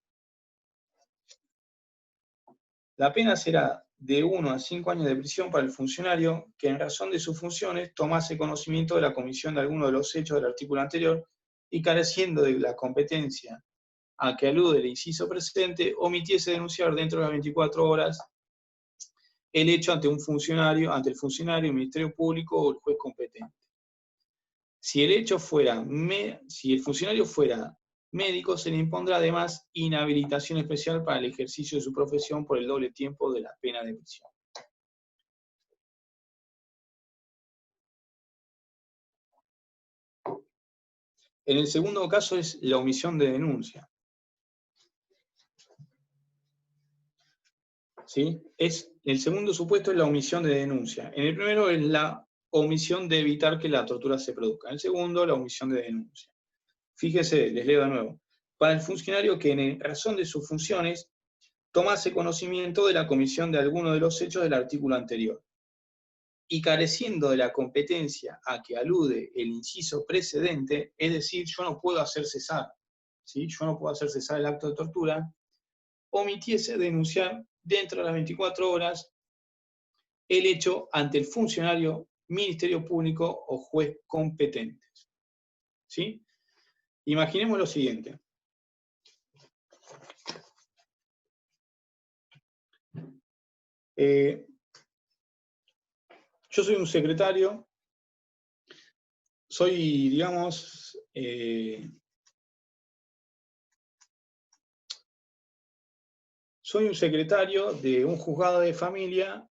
La pena será de 1 a 5 años de prisión para el funcionario que en razón de sus funciones tomase conocimiento de la comisión de alguno de los hechos del artículo anterior y careciendo de la competencia a que alude el inciso precedente, omitiese denunciar dentro de las 24 horas el hecho ante el funcionario, el Ministerio Público o el juez competente. Si el funcionario fuera médico, se le impondrá además inhabilitación especial para el ejercicio de su profesión por el doble tiempo de la pena de prisión. En el segundo caso es la omisión de denuncia. ¿Sí? El segundo supuesto es la omisión de denuncia. En el primero es la omisión de evitar que la tortura se produzca. En el segundo, la omisión de denuncia. Fíjese, les leo de nuevo. Para el funcionario que en razón de sus funciones tomase conocimiento de la comisión de alguno de los hechos del artículo anterior y careciendo de la competencia a que alude el inciso precedente, es decir, yo no puedo hacer cesar, ¿sí?, yo no puedo hacer cesar el acto de tortura, omitiese denunciar dentro de las 24 horas el hecho ante el funcionario, Ministerio Público o juez competentes. ¿Sí? Imaginemos lo siguiente. Yo soy un secretario, soy, digamos, soy un secretario de un juzgado de familia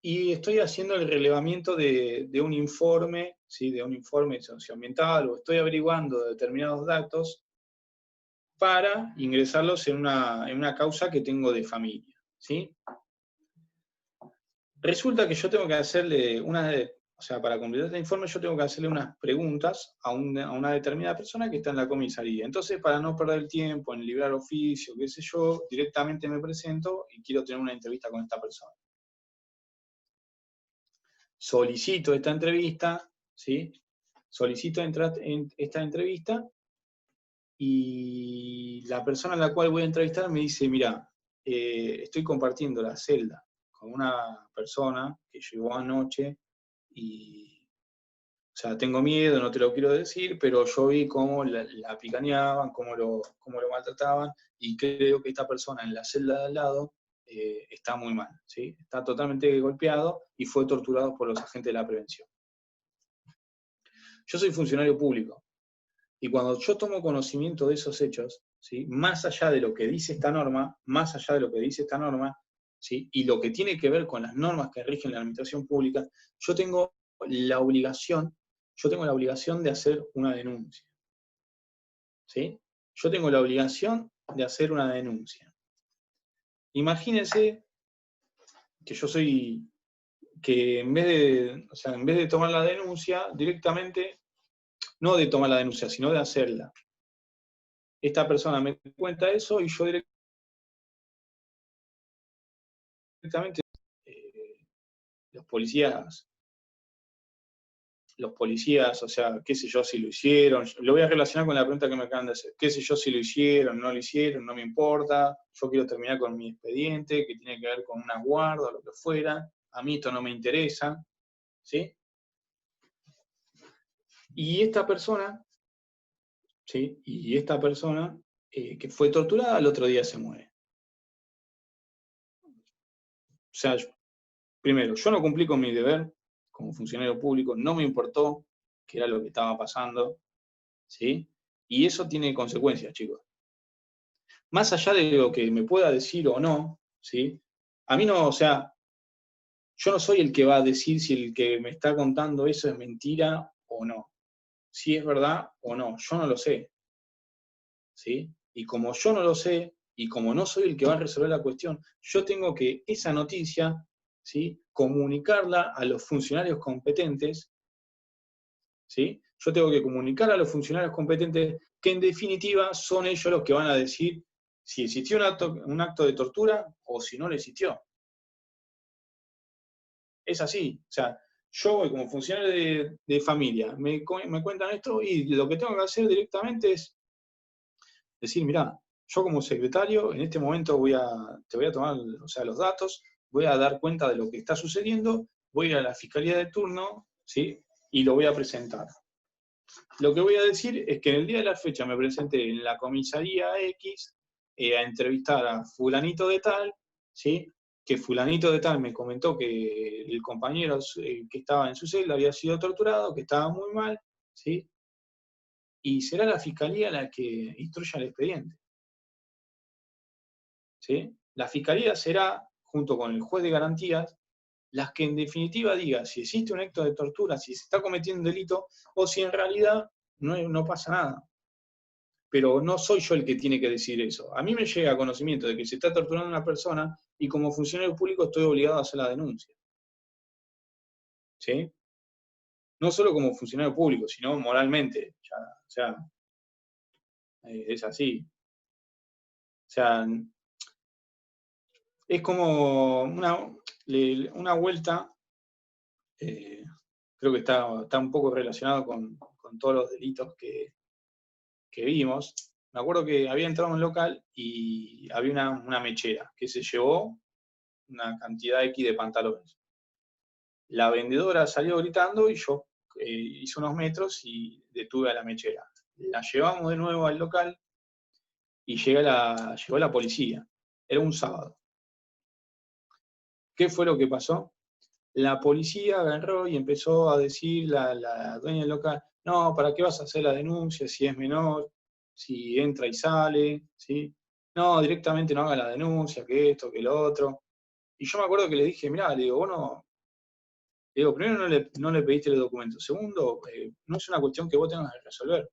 y estoy haciendo el relevamiento de un informe, ¿sí?, de un informe socioambiental, o estoy averiguando determinados datos para ingresarlos en una causa que tengo de familia, ¿sí? Resulta que yo tengo que hacerle o sea, para completar este informe yo tengo que hacerle unas preguntas a una determinada persona que está en la comisaría. Entonces, para no perder el tiempo en librar oficio, qué sé yo, directamente me presento y quiero tener una entrevista con esta persona. Solicito esta entrevista, ¿sí? Solicito esta entrevista y la persona a la cual voy a entrevistar me dice, mira, estoy compartiendo la celda con una persona que llegó anoche y, o sea, tengo miedo, no te lo quiero decir, pero yo vi cómo la picaneaban, cómo lo maltrataban, y creo que esta persona en la celda de al lado está muy mal, ¿sí? Está totalmente golpeado y fue torturado por los agentes de la prevención. Yo soy funcionario público, y cuando yo tomo conocimiento de esos hechos, ¿sí? Más allá de lo que dice esta norma, ¿sí? Y lo que tiene que ver con las normas que rigen la administración pública, yo tengo la obligación de hacer una denuncia. ¿Sí? Yo tengo la obligación de hacer una denuncia. Imagínense que en vez de tomar la denuncia, directamente, no de tomar la denuncia, sino de hacerla. Esta persona me cuenta eso y yo directamente, los policías, o sea, qué sé yo si lo hicieron, lo voy a relacionar con la pregunta que me acaban de hacer, qué sé yo si lo hicieron, no lo hicieron, no me importa, yo quiero terminar con mi expediente, que tiene que ver con una guarda o lo que fuera, a mí esto no me interesa, ¿sí? Y esta persona, ¿sí? Que fue torturada, al otro día se muere. O sea, primero, yo no cumplí con mi deber como funcionario público, no me importó qué era lo que estaba pasando, ¿sí? Y eso tiene consecuencias, chicos. Más allá de lo que me pueda decir o no, ¿sí? A mí no, o sea, yo no soy el que va a decir si el que me está contando eso es mentira o no, si es verdad o no, yo no lo sé, ¿sí? Y como yo no lo sé, y como no soy el que va a resolver la cuestión, yo tengo que esa noticia, ¿sí? Comunicarla a los funcionarios competentes, ¿sí? Yo tengo que comunicar a los funcionarios competentes que en definitiva son ellos los que van a decir si existió un acto de tortura o si no lo existió. Es así. O sea, yo voy como funcionario de familia, me cuentan esto y lo que tengo que hacer directamente es decir, mirá, yo como secretario en este momento te voy a tomar, o sea, los datos, voy a dar cuenta de lo que está sucediendo, voy a ir a la fiscalía de turno, ¿sí? Y lo voy a presentar. Lo que voy a decir es que en el día de la fecha me presenté en la comisaría X a entrevistar a fulanito de tal, ¿sí? Que fulanito de tal me comentó que el compañero que estaba en su celda había sido torturado, que estaba muy mal, ¿sí? Y será la fiscalía la que instruya el expediente, ¿sí? La fiscalía será, junto con el juez de garantías, las que en definitiva diga si existe un acto de tortura, si se está cometiendo un delito, o si en realidad no pasa nada. Pero no soy yo el que tiene que decir eso. A mí me llega conocimiento de que se está torturando a una persona y como funcionario público estoy obligado a hacer la denuncia. ¿Sí? No solo como funcionario público, sino moralmente. O sea, es así. O sea, es como una vuelta, creo que está un poco relacionado con todos los delitos que vimos. Me acuerdo que había entrado a un local y había una mechera que se llevó una cantidad X de pantalones. La vendedora salió gritando y yo hice unos metros y detuve a la mechera. La llevamos de nuevo al local y llegó la policía. Era un sábado. ¿Qué fue lo que pasó? La policía agarró y empezó a decir la dueña del local, no, ¿para qué vas a hacer la denuncia si es menor, si entra y sale? ¿Sí? No, directamente no haga la denuncia, que esto, que lo otro. Y yo me acuerdo que le dije, mirá, le digo, vos no, digo, primero no le pediste el documento. Segundo, no es una cuestión que vos tengas que resolver.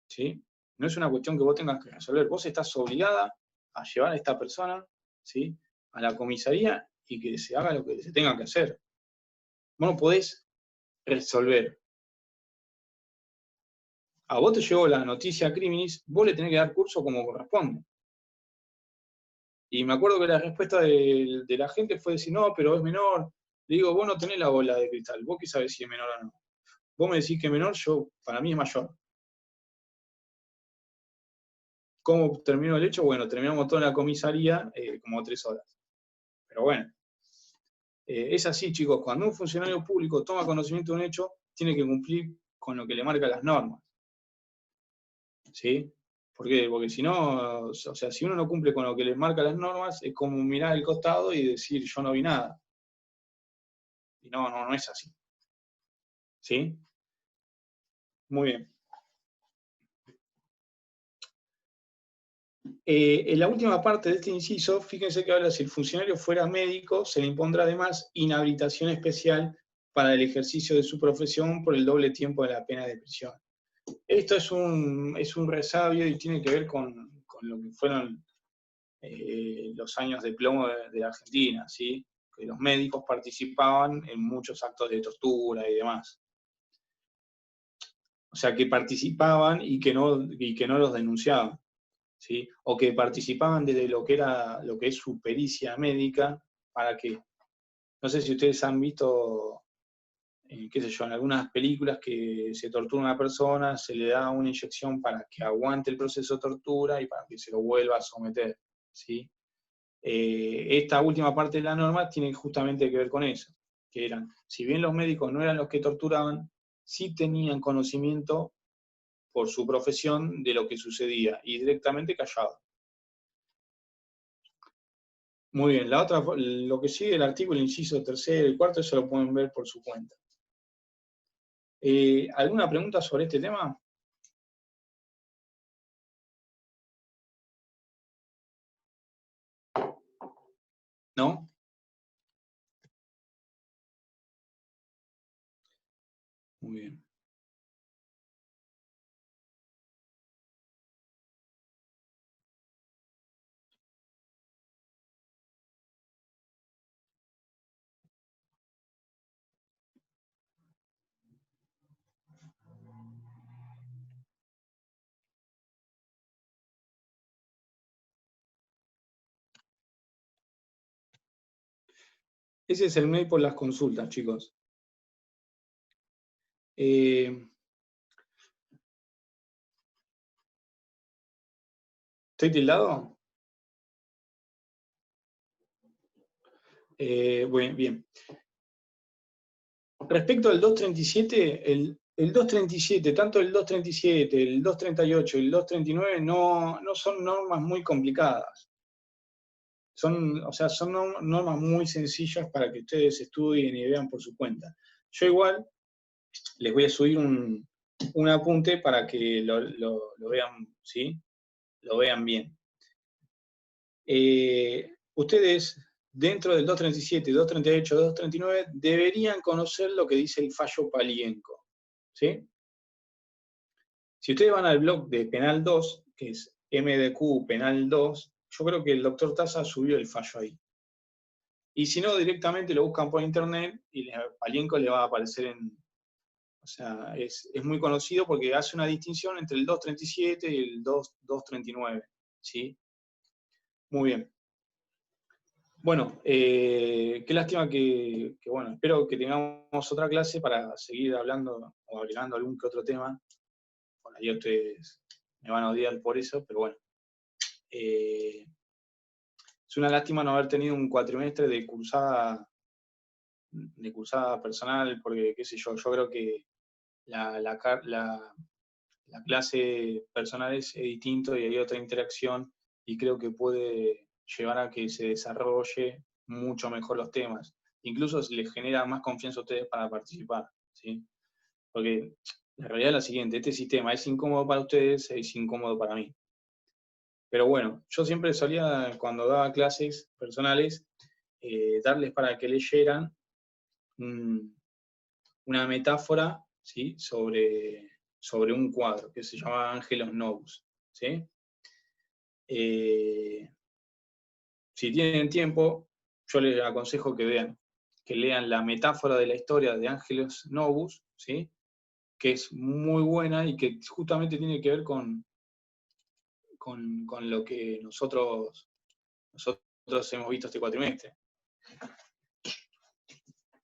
¿Sí? No es una cuestión que vos tengas que resolver. Vos estás obligada a llevar a esta persona, ¿sí? A la comisaría y que se haga lo que se tenga que hacer. Vos no podés resolver. A vos te llegó la noticia criminis, vos le tenés que dar curso como corresponde. Y me acuerdo que la respuesta de la gente fue decir, no, pero es menor. Le digo, vos no tenés la bola de cristal, vos qué sabés si es menor o no. Vos me decís que es menor, para mí es mayor. ¿Cómo terminó el hecho? Bueno, terminamos toda la comisaría como 3 horas. Pero bueno, es así, chicos, cuando un funcionario público toma conocimiento de un hecho, tiene que cumplir con lo que le marcan las normas. ¿Sí? ¿Por qué? Porque si no, o sea, si uno no cumple con lo que le marcan las normas, es como mirar al costado y decir, yo no vi nada. Y no es así. ¿Sí? Muy bien. En la última parte de este inciso, fíjense que ahora si el funcionario fuera médico, se le impondrá además inhabilitación especial para el ejercicio de su profesión por el doble tiempo de la pena de prisión. Esto es un resabio y tiene que ver con lo que fueron los años de plomo de Argentina, ¿sí? Que los médicos participaban en muchos actos de tortura y demás. O sea, que participaban y que no los denunciaban. ¿Sí? O que participaban desde lo que es su pericia médica, para que, no sé si ustedes han visto, qué sé yo, en algunas películas que se tortura a una persona, se le da una inyección para que aguante el proceso de tortura y para que se lo vuelva a someter, ¿sí? Esta última parte de la norma tiene justamente que ver con eso, que eran, si bien los médicos no eran los que torturaban, sí tenían conocimiento por su profesión de lo que sucedía, y directamente callados. Muy bien, lo que sigue el artículo, inciso tercero y cuarto, eso lo pueden ver por su cuenta. ¿Alguna pregunta sobre este tema? ¿No? Muy bien. Ese es el mail por las consultas, chicos. ¿Estoy tildado? Bien. Respecto al 237, el 237, tanto el 237, el 238 y el 239 no son normas muy complicadas. Son normas muy sencillas para que ustedes estudien y vean por su cuenta. Yo igual les voy a subir un apunte para que lo vean, ¿sí? Lo vean bien. Ustedes, dentro del 237, 238, 239, deberían conocer lo que dice el fallo Palienco, ¿sí? Si ustedes van al blog de Penal 2, que es MDQ Penal 2, yo creo que el doctor Taza subió el fallo ahí. Y si no, directamente lo buscan por internet y Palienco le va a aparecer en... O sea, es muy conocido porque hace una distinción entre el 237 y el 239, ¿sí? Muy bien. Bueno, qué lástima bueno, espero que tengamos otra clase para seguir hablando o agregando algún que otro tema. Por ahí ustedes me van a odiar por eso, pero bueno. Es una lástima no haber tenido un cuatrimestre de cursada personal, porque, qué sé yo creo que la clase personal es distinto y hay otra interacción, y creo que puede llevar a que se desarrolle mucho mejor los temas. Incluso les genera más confianza a ustedes para participar, ¿sí? Porque la realidad es la siguiente: este sistema es incómodo para ustedes, es incómodo para mí. Pero bueno, yo siempre solía, cuando daba clases personales, darles para que leyeran una metáfora, ¿sí? sobre un cuadro que se llama Angelos Novus, ¿sí? Si tienen tiempo, yo les aconsejo que vean que lean la metáfora de la historia de Angelus Novus, ¿sí? Que es muy buena y que justamente tiene que ver con lo que nosotros hemos visto este cuatrimestre.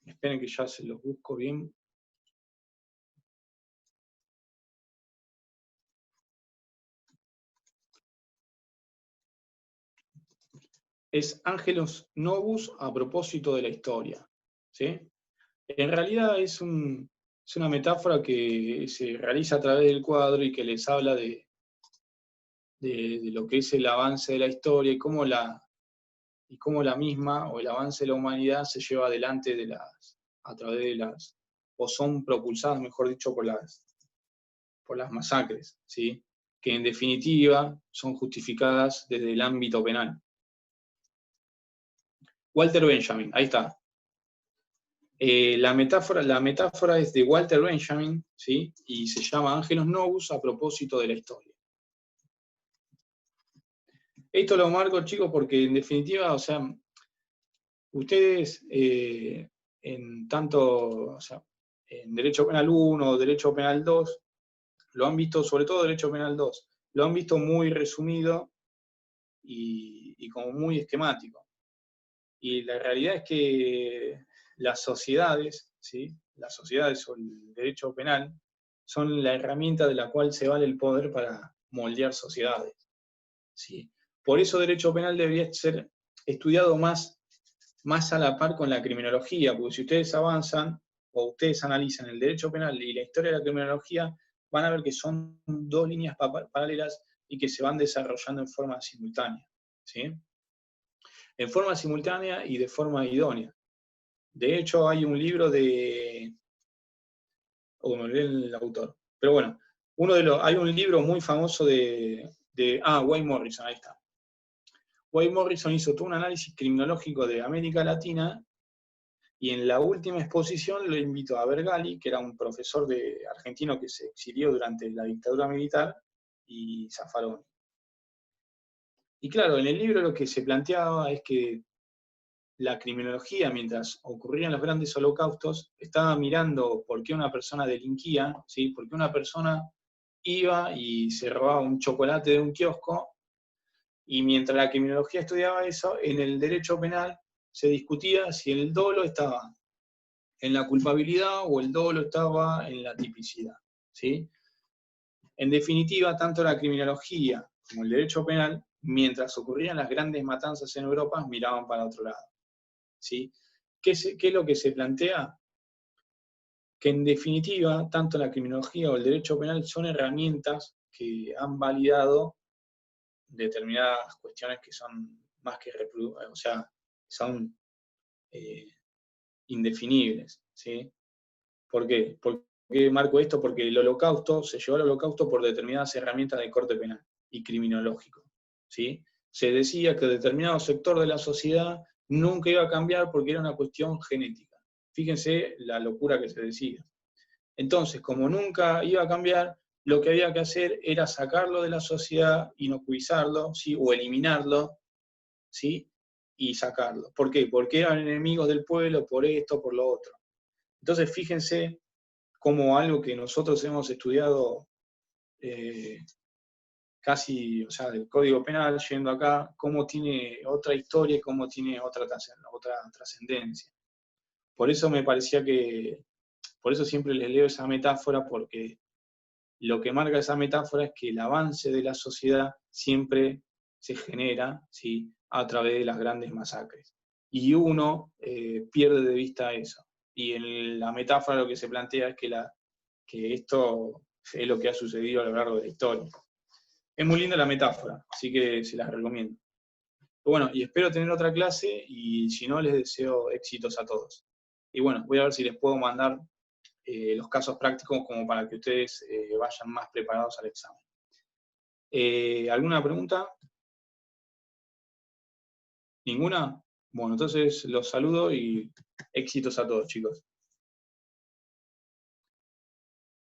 Esperen que ya se los busco bien. Es Angelus Novus a propósito de la historia, ¿sí? En realidad es una metáfora que se realiza a través del cuadro y que les habla de lo que es el avance de la historia y cómo la misma, o el avance de la humanidad, se lleva adelante a través de las, o son propulsadas, mejor dicho, por las masacres, ¿sí? Que en definitiva son justificadas desde el ámbito penal. Walter Benjamin, ahí está. La metáfora es de Walter Benjamin, ¿sí? Y se llama Angelus Novus a propósito de la historia. Esto lo marco, chicos, porque en definitiva, o sea, ustedes en tanto, o sea, en Derecho Penal 1 o Derecho Penal 2, lo han visto, sobre todo Derecho Penal 2, lo han visto muy resumido y como muy esquemático. Y la realidad es que las sociedades, ¿sí? Las sociedades o el derecho penal son la herramienta de la cual se vale el poder para moldear sociedades, ¿sí? Por eso derecho penal debería ser estudiado más a la par con la criminología, porque si ustedes avanzan o ustedes analizan el derecho penal y la historia de la criminología, van a ver que son dos líneas paralelas y que se van desarrollando en forma simultánea, ¿sí? En forma simultánea y de forma idónea. De hecho, hay un libro me olvidé el autor, pero bueno, hay un libro muy famoso de Wayne Morrison, ahí está. Wayne Morrison hizo todo un análisis criminológico de América Latina y en la última exposición lo invitó a Bergali, que era un profesor argentino que se exilió durante la dictadura militar, y Zaffaroni. Y claro, en el libro lo que se planteaba es que la criminología, mientras ocurrían los grandes holocaustos, estaba mirando por qué una persona delinquía, ¿sí? Por qué una persona iba y se robaba un chocolate de un kiosco, y mientras la criminología estudiaba eso, en el derecho penal se discutía si el dolo estaba en la culpabilidad o el dolo estaba en la tipicidad, ¿sí? En definitiva, tanto la criminología como el derecho penal, mientras ocurrían las grandes matanzas en Europa, miraban para otro lado, ¿sí? ¿Qué es lo que se plantea? Que en definitiva, tanto la criminología o el derecho penal son herramientas que han validado determinadas cuestiones que son más que o sea, son indefinibles, ¿sí? ¿Por qué? ¿Por qué marco esto? Porque el holocausto se llevó al holocausto por determinadas herramientas de corte penal y criminológico, ¿sí? Se decía que determinado sector de la sociedad nunca iba a cambiar porque era una cuestión genética. Fíjense la locura que se decía. Entonces, como nunca iba a cambiar, lo que había que hacer era sacarlo de la sociedad, inocuizarlo, ¿sí? O eliminarlo, ¿sí? Y sacarlo. ¿Por qué? Porque eran enemigos del pueblo, por esto, por lo otro. Entonces, fíjense cómo algo que nosotros hemos estudiado casi, o sea, del Código Penal, yendo acá, cómo tiene otra historia y cómo tiene otra trascendencia. Por eso me parecía por eso siempre les leo esa metáfora, porque lo que marca esa metáfora es que el avance de la sociedad siempre se genera, ¿sí? A través de las grandes masacres. Y uno pierde de vista eso. Y en la metáfora lo que se plantea es que esto es lo que ha sucedido a lo largo de la historia. Es muy linda la metáfora, así que se las recomiendo. Bueno, y espero tener otra clase, y si no, les deseo éxitos a todos. Y bueno, voy a ver si les puedo mandar los casos prácticos como para que ustedes vayan más preparados al examen. ¿Alguna pregunta? ¿Ninguna? Bueno, entonces los saludo y éxitos a todos, chicos.